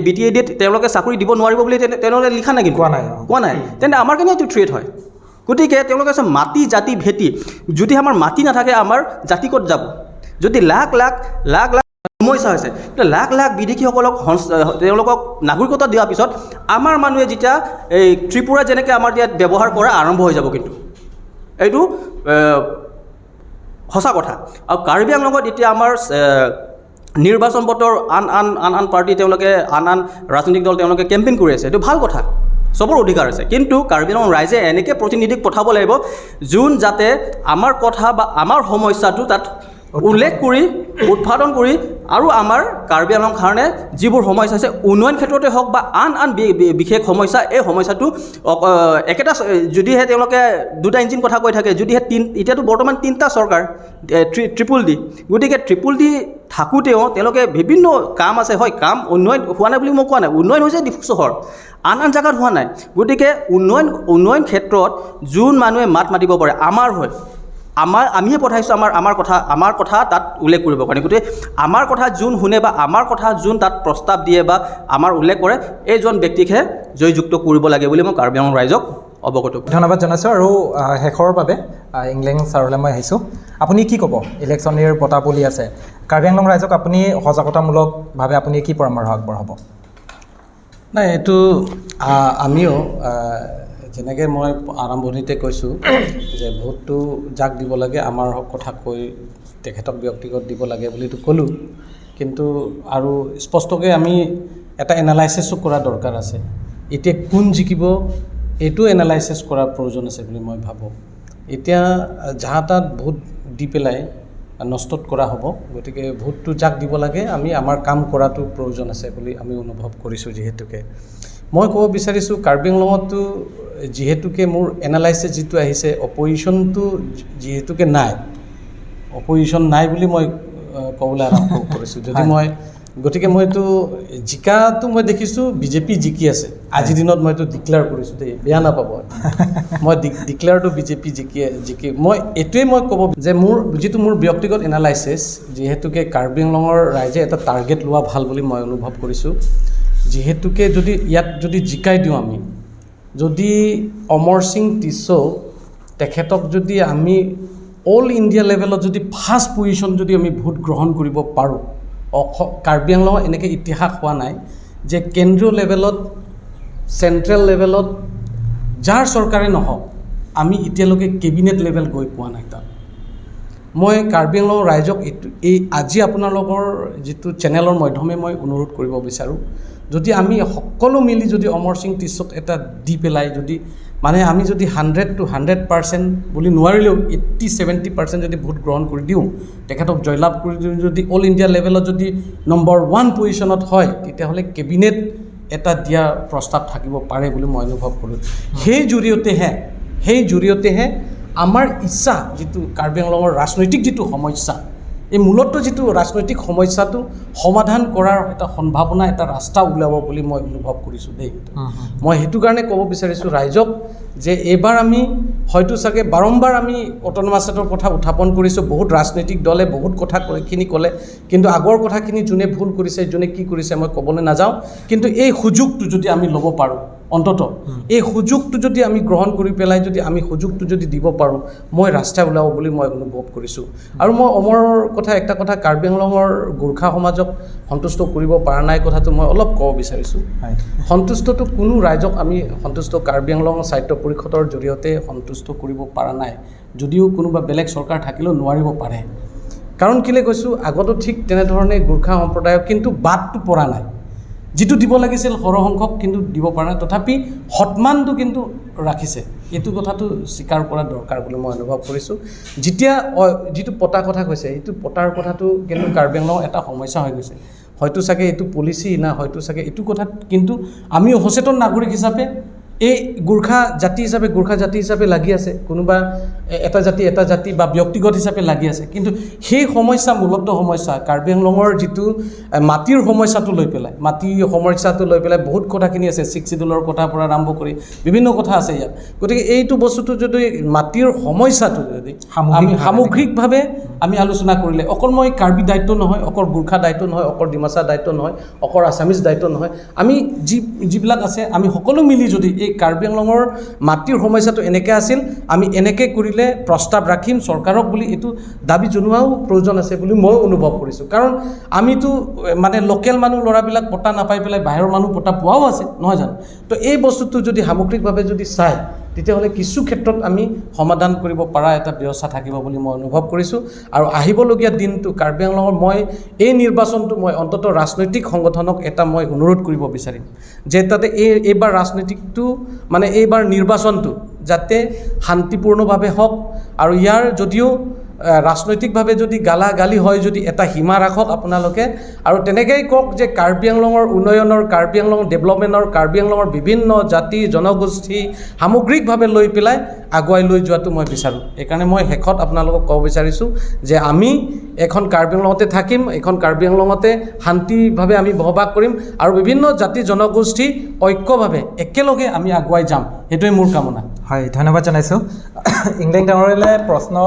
BTADত তেওঁলোকে চাকৰি দিব নোৱাৰিব বুলি তেওঁলোকে লিখা নাই, কিন্তু কোৱা নাই। তেন্তে আমাৰ কাৰণে এইটো থ্ৰেট হয়। গতিকে তেওঁলোকে কৈছে মাটি জাতি ভেটি, যদি আমাৰ মাটি নাথাকে আমাৰ জাতি ক'ত যাব? যদি লাখ লাখ সমস্যা হৈছে, লাখ লাখ বিদেশীসকলক তেওঁলোকক নাগৰিকত্ব দিয়াৰ পিছত আমাৰ মানুহে যেতিয়া এই ত্ৰিপুৰা যেনেকৈ আমাৰ ইয়াত ব্যৱহাৰ কৰা আৰম্ভ হৈ যাব, কিন্তু এইটো সঁচা কথা। আৰু কাৰ্বি আংলঙত এতিয়া আমাৰ নিৰ্বাচন বতৰ আন পাৰ্টি তেওঁলোকে আন ৰাজনৈতিক দল তেওঁলোকে কেম্পেইন কৰি আছে, এইটো ভাল কথা। চবৰ অধিকাৰ আছে, কিন্তু কাৰ্বি আংলং ৰাইজে এনেকৈ প্ৰতিনিধিক পঠাব লাগিব যোন যাতে আমাৰ কথা বা আমাৰ সমস্যাটো তাত উল্লেখ কৰি উৎপাদন কৰি আৰু আমাৰ কাৰ্বি আংলং কাৰণে যিবোৰ সমস্যা আছে উন্নয়ন ক্ষেত্ৰতে হওক বা আন বিশেষ সমস্যা, এই সমস্যাটো একেটা যদিহে তেওঁলোকে দুটা ইঞ্জিন কথা কৈ থাকে, যদিহে এতিয়াতো বৰ্তমান 3টা চৰকাৰ ট্ৰিপল ডি, গতিকে ট্ৰিপল ডি থাকোঁতেও তেওঁলোকে বিভিন্ন কাম আছে, হয় কাম উন্নয়ন হোৱা নাই বুলি মই কোৱা নাই, উন্নয়ন হৈছে ডিফু চহৰ, আন জেগাত হোৱা নাই, গতিকে উন্নয়ন ক্ষেত্ৰত যোন মানুহে মাত মাতিব পাৰে আমাৰ হয়, আমিহে পঠাইছোঁ আমাৰ কথা তাত উল্লেখ কৰিবৰ কাৰণে, গতিকে আমাৰ কথা যোন শুনে বা আমাৰ কথা যোন তাত প্ৰস্তাৱ দিয়ে বা আমাৰ উল্লেখ কৰে এইজন ব্যক্তিকহে জয়যুক্ত কৰিব লাগে বুলি মই কাৰ্বি আংলং ৰাইজক অৱগত কৰোঁ। ধন্যবাদ জনাইছোঁ। আৰু শেষৰ বাবে ইংলেং ছাৰলৈ মই আহিছোঁ, আপুনি কি ক'ব? ইলেকশ্যনৰ বঁটা বুলি আছে, কাৰ্বি আংলং ৰাইজক আপুনি সজাগতামূলকভাৱে আপুনি কি পৰামৰ্শ আগবঢ়াব? নাই, এইটো আমিও যেনেকৈ মই আৰম্ভণিতে কৈছোঁ যে ভোটটো যাক দিব লাগে আমাৰ কথা কৈ তেখেতক ব্যক্তিগত দিব লাগে বুলিতো ক'লোঁ, কিন্তু আৰু স্পষ্টকৈ আমি এটা এনালাইচিছো কৰা দৰকাৰ আছে। এতিয়া কোন জিকিব এইটো এনালাইচিছ কৰাৰ প্ৰয়োজন আছে বুলি মই ভাবোঁ। এতিয়া যাহা তাত ভোট দি পেলাই নষ্টত কৰা হ'ব, গতিকে ভোটটো যাক দিব লাগে আমি আমাৰ কাম কৰাটো প্ৰয়োজন আছে বুলি আমি অনুভৱ কৰিছোঁ। যিহেতুকে মই ক'ব বিচাৰিছোঁ কাৰ্বি আংলঙতো যিহেতুকে মোৰ এনালাইচিছ যিটো আহিছে, অপজিশ্যনটো যিহেতুকে নাই, অপজিশ্যন নাই বুলি মই ক'বলৈ আৰম্ভ কৰিছোঁ। যদি গতিকে মইতো জিকাটো মই দেখিছোঁ বিজেপি জিকি আছে, আজিৰ দিনত মইতো ডিক্লেয়াৰ কৰিছোঁ দেই, বেয়া নাপাব, মই ডিক্লেয়াৰটো বিজেপি জিকি মই এইটোৱেই মই ক'ব যে মোৰ ব্যক্তিগত এনালাইচিছ, যিহেতুকে কাৰ্বি আংলঙৰ ৰাইজে এটা টাৰ্গেট লোৱা ভাল বুলি মই অনুভৱ কৰিছোঁ। যিহেতুকে ইয়াত যদি জিকাই দিওঁ আমি, যদি অমৰ সিং টিছো তেখেতক যদি আমি অল ইণ্ডিয়া লেভেলত যদি ফাৰ্ষ্ট পজিশ্যন যদি আমি ভোট গ্ৰহণ কৰিব পাৰোঁ, কাৰ্বি আংলঙৰ এনেকৈ ইতিহাস হোৱা নাই যে কেন্দ্ৰীয় লেভেলত চেণ্ট্ৰেল লেভেলত যাৰ চৰকাৰে নহওক আমি এতিয়ালৈকে কেবিনেট লেভেল গৈ পোৱা নাই। তাত মই কাৰ্বি আংলঙৰ ৰাইজক আজি আপোনালোকৰ যিটো চেনেলৰ মাধ্যমে মই অনুৰোধ কৰিব বিচাৰোঁ, যদি আমি সকলো মিলি যদি অমৰ সিং টিছক এটা দি পেলাই যদি মানে আমি যদি 100 to 100% বুলি নোৱাৰিলেও 80-70% যদি ভোট গ্ৰহণ কৰি দিওঁ, তেখেতক জয়লাভ কৰি দিওঁ, যদি অল ইণ্ডিয়া লেভেলত যদি নম্বৰ 1 পজিশ্যনত হয়, তেতিয়াহ'লে কেবিনেট এটা দিয়া প্ৰস্তাৱ থাকিব পাৰে বুলি মই অনুভৱ কৰোঁ। সেই জৰিয়তেহে আমাৰ ইচ্ছা যিটো কাৰ্বি আংলঙৰ ৰাজনৈতিক যিটো সমস্যা, এই মূলত যিটো ৰাজনৈতিক সমস্যাটো সমাধান কৰাৰ এটা সম্ভাৱনা, এটা ৰাস্তা ওলাব বুলি মই অনুভৱ কৰিছোঁ দেই। মই সেইটো কাৰণে ক'ব বিচাৰিছোঁ ৰাইজক যে এইবাৰ আমি হয়তো চাগে বাৰম্বাৰ আমি অট'নমাছ ষ্টেটৰ কথা উত্থাপন কৰিছোঁ, বহুত ৰাজনৈতিক দলে বহুত কথাখিনি ক'লে, কিন্তু আগৰ কথাখিনি যোনে ভুল কৰিছে, যোনে কি কৰিছে মই ক'বলৈ নাযাওঁ, কিন্তু এই সুযোগটো যদি আমি ল'ব পাৰোঁ, অন্ততঃ এই সুযোগটো যদি আমি গ্ৰহণ কৰি পেলাই যদি আমি সুযোগটো যদি দিব পাৰোঁ, মই ৰাস্তা ওলাব বুলি মই অনুভৱ কৰিছোঁ। আৰু মই অমৰৰ এটা কথা কাৰ্বি আংলঙৰ গোৰ্খা সমাজক সন্তুষ্ট কৰিব পৰা নাই কথাটো মই অলপ ক'ব বিচাৰিছোঁ। সন্তুষ্টটো কোনো ৰাইজক আমি কাৰ্বি আংলং সাহিত্য পৰিষদৰ জৰিয়তে সন্তুষ্ট কৰিব পৰা নাই, যদিও কোনোবা বেলেগ চৰকাৰ থাকিলেও নোৱাৰিব পাৰে। কাৰণ কেলৈ কৈছোঁ, আগতো ঠিক তেনেধৰণে গোৰ্খা সম্প্ৰদায়ক কিন্তু বাদটো পৰা নাই, যিটো দিব লাগিছিল সৰহসংখ্যক কিন্তু দিব পৰা নাই, তথাপি সন্মানটো কিন্তু ৰাখিছে। এইটো কথাটো স্বীকাৰ কৰা দৰকাৰ বুলি মই অনুভৱ কৰিছোঁ। যিটো পতাৰ কথা কৈছে, এইটো পতাৰ কথাটো কিন্তু কাৰ্বি আংলঙৰ এটা সমস্যা হৈ গৈছে। হয়তো চাগে এইটো পলিচি না হয়তো চাগে এইটো কথাত কিন্তু আমি সচেতন নাগৰিক হিচাপে এই গোৰ্খা জাতি হিচাপে লাগি আছে, কোনোবা এটা জাতি বা ব্যক্তিগত হিচাপে লাগি আছে, কিন্তু সেই সমস্যা মূলত সমস্যা কাৰ্বি আংলঙৰ যিটো মাটিৰ সমস্যাটো লৈ পেলাই বহুত কথাখিনি আছে, 6 শিডিউলৰ কথাৰ পৰা আৰম্ভ কৰি বিভিন্ন কথা আছে ইয়াত। গতিকে এইটো বস্তুটো যদি মাটিৰ সমস্যাটো যদি আমি সামগ্ৰিকভাৱে আমি আলোচনা কৰিলে, অকল মই কাৰ্বি দায়িত্ব নহয়, অকল গোৰ্খা দায়িত্ব নহয়, অকল ডিমাচা দায়িত্ব নহয়, অকল আছামিজ দায়িত্ব নহয়, আমি যিবিলাক আছে আমি সকলো মিলি যদি এই কাৰ্বি আংলঙৰ মাটিৰ সমস্যাটো এনেকৈ আছিল, আমি এনেকৈ কৰিলে প্ৰস্তাৱ ৰাখিম চৰকাৰক বুলি এইটো দাবী জনোৱাও প্ৰয়োজন আছে বুলি মই অনুভৱ কৰিছোঁ। কাৰণ আমিতো মানে লোকেল মানুহ ল'ৰাবিলাক পতা নাপাই পেলাই বাহিৰৰ মানুহ পতা পোৱাও আছে নহয় জানো। তো এই বস্তুটো যদি সামগ্ৰিকভাৱে যদি চায় তেতিয়াহ'লে কিছু ক্ষেত্ৰত আমি সমাধান কৰিব পৰা এটা ব্যৱস্থা থাকিব বুলি মই অনুভৱ কৰিছোঁ আৰু আহিবলগীয়া দিনটো কাৰ্বি আংলঙৰ মই এই নিৰ্বাচনটো মই অন্ততঃ ৰাজনৈতিক সংগঠনক এটা মই অনুৰোধ কৰিব বিচাৰিম যে তাতে এইবাৰ ৰাজনৈতিকটো মানে এইবাৰ নিৰ্বাচনটো যাতে শান্তিপূৰ্ণভাৱে হওক আৰু ইয়াৰ যদিও ৰাজনৈতিকভাৱে যদি গালাগালি হয় যদি এটা সীমা ৰাখক আপোনালোকে আৰু তেনেকৈয়ে কওক যে কাৰ্বি আংলঙৰ উন্নয়নৰ কাৰ্বি আংলং ডেভেলপমেণ্টৰ কাৰ্বি আংলঙৰ বিভিন্ন জাতি জনগোষ্ঠী সামগ্ৰিকভাৱে লৈ পেলাই আগুৱাই লৈ যোৱাটো মই বিচাৰোঁ এইকাৰণে মই শেষত আপোনালোকক ক'ব বিচাৰিছোঁ যে আমি এখন কাৰ্বি আংলঙতে থাকিম এখন কাৰ্বি আংলঙতে শান্তিভাৱে আমি বসবাস কৰিম আৰু বিভিন্ন জাতি জনগোষ্ঠী ঐক্যভাৱে একেলগে আমি আগুৱাই যাম সেইটোৱে মোৰ কামনা হয় ধন্যবাদ জনাইছোঁ ইংলেণ্ড ডাঙৰীয়ালে প্ৰশ্ন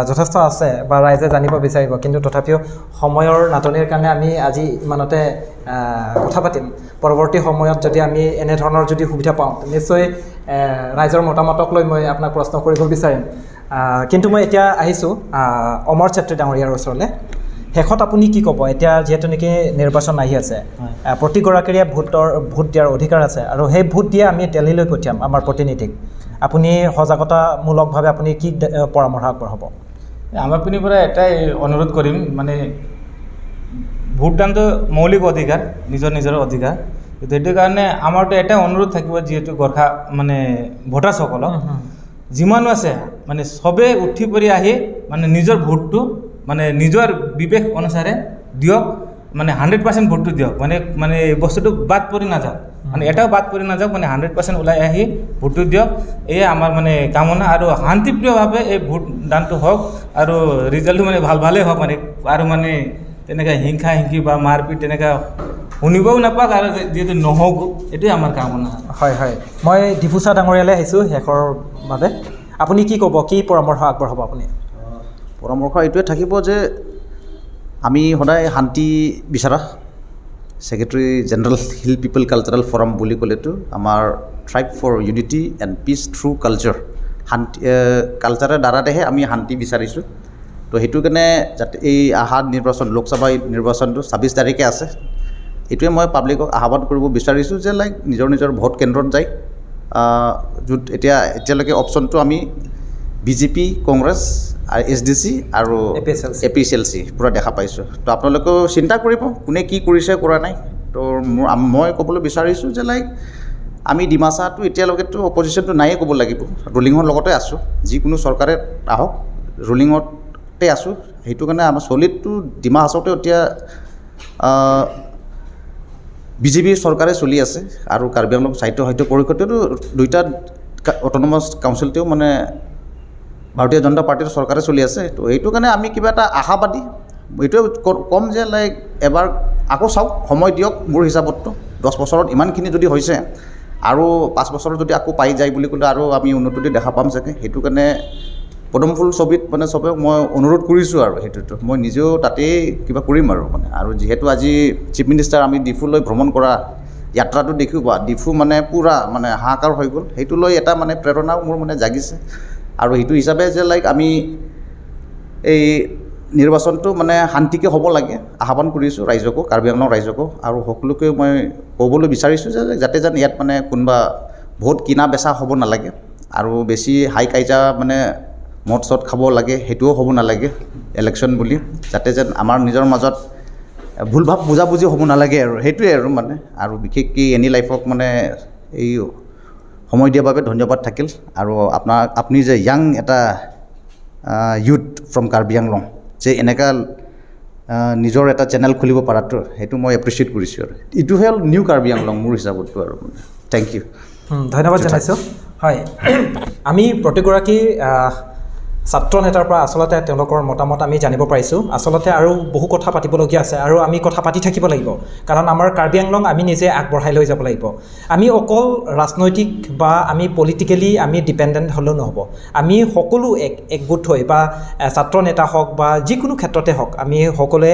যথেষ্ট আছে বা ৰাইজে জানিব বিচাৰিব কিন্তু তথাপিও সময়ৰ নাটনিৰ কাৰণে আমি আজি ইমানতে কথা পাতিম পৰৱৰ্তী সময়ত যদি আমি এনেধৰণৰ যদি সুবিধা পাওঁ নিশ্চয় ৰাইজৰ মতামতক লৈ মই আপোনাক প্ৰশ্ন কৰিব বিচাৰিম কিন্তু মই এতিয়া আহিছোঁ অমৰ চেত্ৰী ডাঙৰীয়াৰ ওচৰলৈ শেষত আপুনি কি ক'ব এতিয়া যিহেতু নেকি নিৰ্বাচন আহি আছে প্ৰতিগৰাকীৰে ভোট দিয়াৰ অধিকাৰ আছে আৰু সেই ভোট দিয়ে আমি দিল্লীলৈ পঠিয়াম আমাৰ প্ৰতিনিধিক আপুনি সজাগতামূলকভাৱে আপুনি কি পৰামৰ্শ আগবঢ়াব আমাৰ পিনৰ পৰা এটাই অনুৰোধ কৰিম মানে ভোটদানটো মৌলিক অধিকাৰ নিজৰ অধিকাৰ সেইটো কাৰণে আমাৰতো এটাই অনুৰোধ থাকিব যিহেতু গোৰ্খা মানে ভোটাৰসকলক যিমানো আছে মানে চবেই উঠি পৰি আহি মানে নিজৰ ভোটটো মানে নিজৰ বিবেক অনুসাৰে দিয়ক মানে 100% ভোটটো দিয়ক মানে বস্তুটো বাদ পৰি নাযাওক মানে এটাও বাদ পৰি নাযাওক মানে 100% ওলাই আহি ভোটটো দিয়ক এয়ে আমাৰ মানে কামনা আৰু শান্তিপ্ৰিয়ভাৱে এই ভোটদানটো হওক আৰু ৰিজাল্টটো মানে ভালেই হওক মানে আৰু মানে তেনেকৈ হিংসা বা মাৰপিট তেনেকৈ শুনিবও নাপাওক আৰু যিহেতু নহওক এইটোৱে আমাৰ কামনা হয় হয় মই ডিফুচা ডাঙৰীয়ালৈ আহিছোঁ শেষৰ বাবে আপুনি কি ক'ব কি পৰামৰ্শ আগবঢ়াব আপুনি পৰামৰ্শ এইটোৱে থাকিব যে আমি সদায় শান্তি বিচৰা secretary general hill people cultural forum বুলি ক'লেতো আমাৰ tribe for unity and peace through culture শান্তি কালচাৰৰ দ্বাৰাতেহে আমি শান্তি বিচাৰিছোঁ তো সেইটো কাৰণে যাতে এই অহা নিৰ্বাচন লোকসভা নিৰ্বাচনটো 26 তাৰিখে আছে এইটোৱে মই পাব্লিকক আহ্বান কৰিব বিচাৰিছোঁ যে লাইক নিজৰ ভোট কেন্দ্ৰত যায় য'ত এতিয়ালৈকে অপশ্যনটো আমি বিজেপি কংগ্ৰেছ আৰু SDC আৰু APCLC পূৰা দেখা পাইছোঁ তো আপোনালোকেও চিন্তা কৰিব কোনে কি কৰিছে কৰা নাই তো মই ক'বলৈ বিচাৰিছোঁ যে লাইক আমি ডিমাচাটো এতিয়ালৈকেতো অপজিশ্যনটো নায়েই ক'ব লাগিব ৰুলিঙৰ লগতে আছোঁ যিকোনো চৰকাৰে আহক ৰুলিঙতে আছোঁ সেইটো কাৰণে আমাৰ চলিডটো ডিমা হাছাওতে এতিয়া বিজেপি চৰকাৰে চলি আছে আৰু কাৰ্বি আংলং সাহিত্য পৰিষদেতো দুইটা অট'নমাছ কাউন্সিলতেও মানে ভাৰতীয় জনতা পাৰ্টিৰ চৰকাৰে চলি আছে তো এইটো কাৰণে আমি কিবা এটা আশাবাদী এইটোৱে ক'ম যে লাইক এবাৰ আকৌ চাওক সময় দিয়ক মোৰ হিচাপততো 10 বছৰত ইমানখিনি যদি হৈছে আৰু 5 বছৰত যদি আকৌ পাই যায় বুলি ক'লে আৰু আমি উন্নতি দেখা পাম চাগে সেইটো কাৰণে পদমফুল ছবিত মানে চবক মই অনুৰোধ কৰিছোঁ আৰু সেইটোতো মই নিজেও তাতেই কিবা কৰিম আৰু যিহেতু আজি চিফ মিনিষ্টাৰ আমি ডিফুলৈ ভ্ৰমণ কৰা যাত্ৰাটো দেখিবা ডিফু মানে পূৰা মানে হাহাকাৰ হৈ গ'ল সেইটো লৈ এটা মানে প্ৰেৰণাও মোৰ মানে জাগিছে আৰু সেইটো হিচাপে যে লাইক আমি এই নিৰ্বাচনটো মানে শান্তিকে হ'ব লাগে আহ্বান কৰিছোঁ ৰাইজকো কাৰ্বি আংলং ৰাইজকো আৰু সকলোকে মই ক'বলৈ বিচাৰিছোঁ যে যাতে যেন ইয়াত মানে কোনোবা ভোট কিনা বেচা হ'ব নালাগে আৰু বেছি হাই কাইজা মানে মদ চদ খাব লাগে সেইটোও হ'ব নালাগে ইলেকশ্যন বুলি যাতে যেন আমাৰ নিজৰ মাজত ভুল ভাৱ বুজাবুজি হ'ব নালাগে আৰু সেইটোৱে আৰু মানে আৰু বিশেষকৈ এনি লাইফক মানে এই সময় দিয়াৰ বাবে ধন্যবাদ থাকিল আৰু আপুনি যে ইয়াং এটা ইউথ ফ্ৰম কাৰ্বি আংলং যে এনেকুৱা নিজৰ এটা চেনেল খুলিব পৰাটো সেইটো মই এপ্ৰিচিয়েট কৰিছোঁ আৰু এইটো হ'ল নিউ কাৰ্বি আংলং মোৰ হিচাপতটো আৰু মানে থেংক ইউ ধন্যবাদ জনাইছোঁ হয় আমি প্ৰতিগৰাকী ছাত্ৰ নেতাৰ পৰা আচলতে তেওঁলোকৰ মতামত আমি জানিব পাৰিছোঁ আচলতে আৰু বহু কথা পাতিবলগীয়া আছে আৰু আমি কথা পাতি থাকিব লাগিব কাৰণ আমাৰ কাৰ্বি আংলং আমি নিজে আগবঢ়াই লৈ যাব লাগিব আমি অকল ৰাজনৈতিক বা আমি পলিটিকেলি আমি ডিপেণ্ডেণ্ট হ'লেও নহ'ব আমি সকলো একগোট হৈ বা ছাত্ৰ নেতা হওক বা যিকোনো ক্ষেত্ৰতে হওক আমি সকলোৱে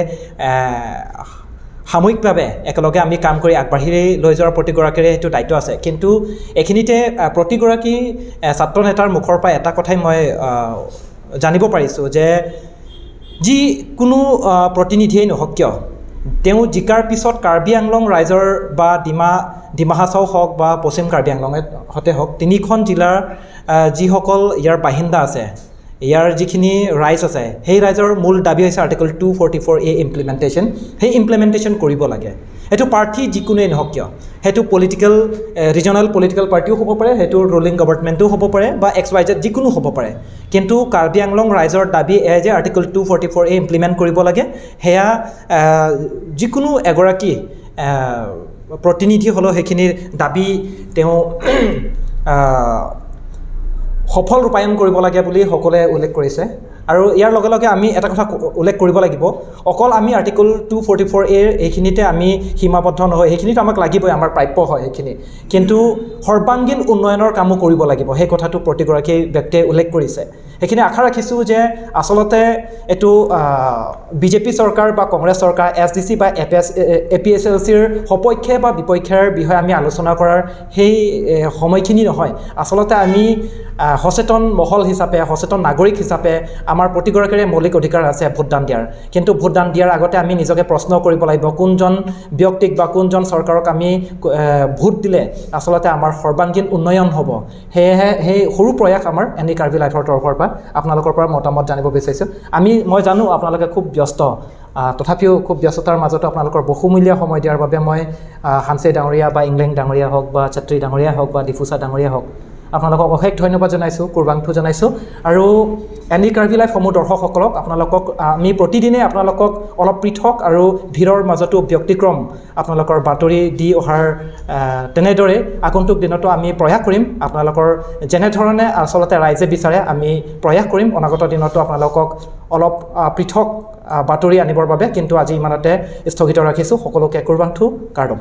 সামূহিকভাৱে একেলগে আমি কাম কৰি আগবাঢ়ি লৈ যোৱাৰ প্ৰতিগৰাকীৰে সেইটো দায়িত্ব আছে কিন্তু এইখিনিতে প্ৰতিগৰাকী ছাত্ৰ নেতাৰ মুখৰ পৰা এটা কথাই মই জানিব পাৰিছোঁ যে যিকোনো প্ৰতিনিধিয়েই নহওক কিয় তেওঁ জিকাৰ পিছত কাৰ্বি আংলং ৰাইজৰ বা ডিমা হাছাও হওক বা পশ্চিম কাৰ্বি আংলঙতে হওক 3খন জিলাৰ যিসকল ইয়াৰ বাসিন্দা আছে, ইয়াৰ যিখিনি ৰাইজ আছে, সেই ৰাইজৰ মূল দাবী হৈছে আৰ্টিকল 244A ইমপ্লিমেণ্টেশ্যন। সেই ইমপ্লিমেণ্টেশ্যন কৰিব লাগে। সেইটো প্ৰাৰ্থী যিকোনোৱেই নহওক কিয়, সেইটো ৰিজনেল পলিটিকেল পাৰ্টিও হ'ব পাৰে, সেইটো ৰুলিং গভৰ্ণমেণ্টো হ'ব পাৰে বা XYZ যিকোনো হ'ব পাৰে। কিন্তু কাৰ্বি আংলং ৰাইজৰ দাবী যে আৰ্টিকল 244A ইমপ্লিমেণ্ট কৰিব লাগে। সেয়া যিকোনো এগৰাকী প্ৰতিনিধি হ'লেও সেইখিনিৰ দাবী তেওঁ সফল ৰূপায়ণ কৰিব লাগে বুলি সকলোৱে উল্লেখ কৰিছে। আৰু ইয়াৰ লগে লগে আমি এটা কথা উল্লেখ কৰিব লাগিব, অকল আমি আৰ্টিকল 244A এইখিনিতে আমি সীমাবদ্ধ নহয়, সেইখিনিতো আমাক লাগিবই, আমাৰ প্ৰাপ্য হয় সেইখিনি। কিন্তু সৰ্বাংগীন উন্নয়নৰ কামো কৰিব লাগিব, সেই কথাটো প্ৰতিগৰাকী ব্যক্তিয়ে উল্লেখ কৰিছে। সেইখিনি আশা ৰাখিছোঁ যে আচলতে এইটো বিজেপি চৰকাৰ বা কংগ্ৰেছ চৰকাৰ, SDC বা APSLCৰ সপক্ষে বা বিপক্ষেৰ বিষয়ে আমি আলোচনা কৰাৰ সেই সময়খিনি নহয়। আচলতে আমি সচেতন মহল হিচাপে, সচেতন নাগৰিক হিচাপে আমাৰ প্ৰতিগৰাকীৰে মৌলিক অধিকাৰ আছে ভোটদান দিয়াৰ। কিন্তু ভোটদান দিয়াৰ আগতে আমি নিজকে প্ৰশ্ন কৰিব লাগিব, কোনজন ব্যক্তিক বা কোনজন চৰকাৰক আমি ভোট দিলে আচলতে আমাৰ সৰ্বাংগীন উন্নয়ন হ'ব। সেয়েহে সেই সৰু প্ৰয়াস আমাৰ এনি কাৰ্বি লাইফৰ তৰফৰ পৰা আপোনালোকৰ পৰা মতামত জানিব বিচাৰিছোঁ। মই জানো আপোনালোকে খুব ব্যস্ত, তথাপিও খুব ব্যস্ততাৰ মাজতো আপোনালোকৰ বহুমূলীয়া সময় দিয়াৰ বাবে মই হানছে ডাঙৰীয়া বা ইংলেং ডাঙৰীয়া হওক বা ছাত্ৰী ডাঙৰীয়া হওক বা ডিফুচা ডাঙৰীয়া হওক, আপোনালোকক অশেষ ধন্যবাদ জনাইছোঁ, কুৰবাংটো জনাইছোঁ। আৰু এনি কাৰ্বি লাইফ সমূহ দৰ্শকসকলক আমি প্ৰতিদিনে আপোনালোকক অলপ পৃথক আৰু ভিৰৰ মাজতো ব্যক্তিক্ৰম আপোনালোকৰ বাতৰি দি অহাৰ তেনেদৰে আগন্তুক দিনতো আমি প্ৰয়াস কৰিম। আপোনালোকৰ যেনেধৰণে আচলতে ৰাইজে বিচাৰে আমি প্ৰয়াস কৰিম অনাগত দিনতো আপোনালোকক অলপ পৃথক বাতৰি আনিবৰ বাবে। কিন্তু আজি ইমানতে স্থগিত ৰাখিছোঁ। সকলোকে কুৰবাংটো কাৰ্ডম।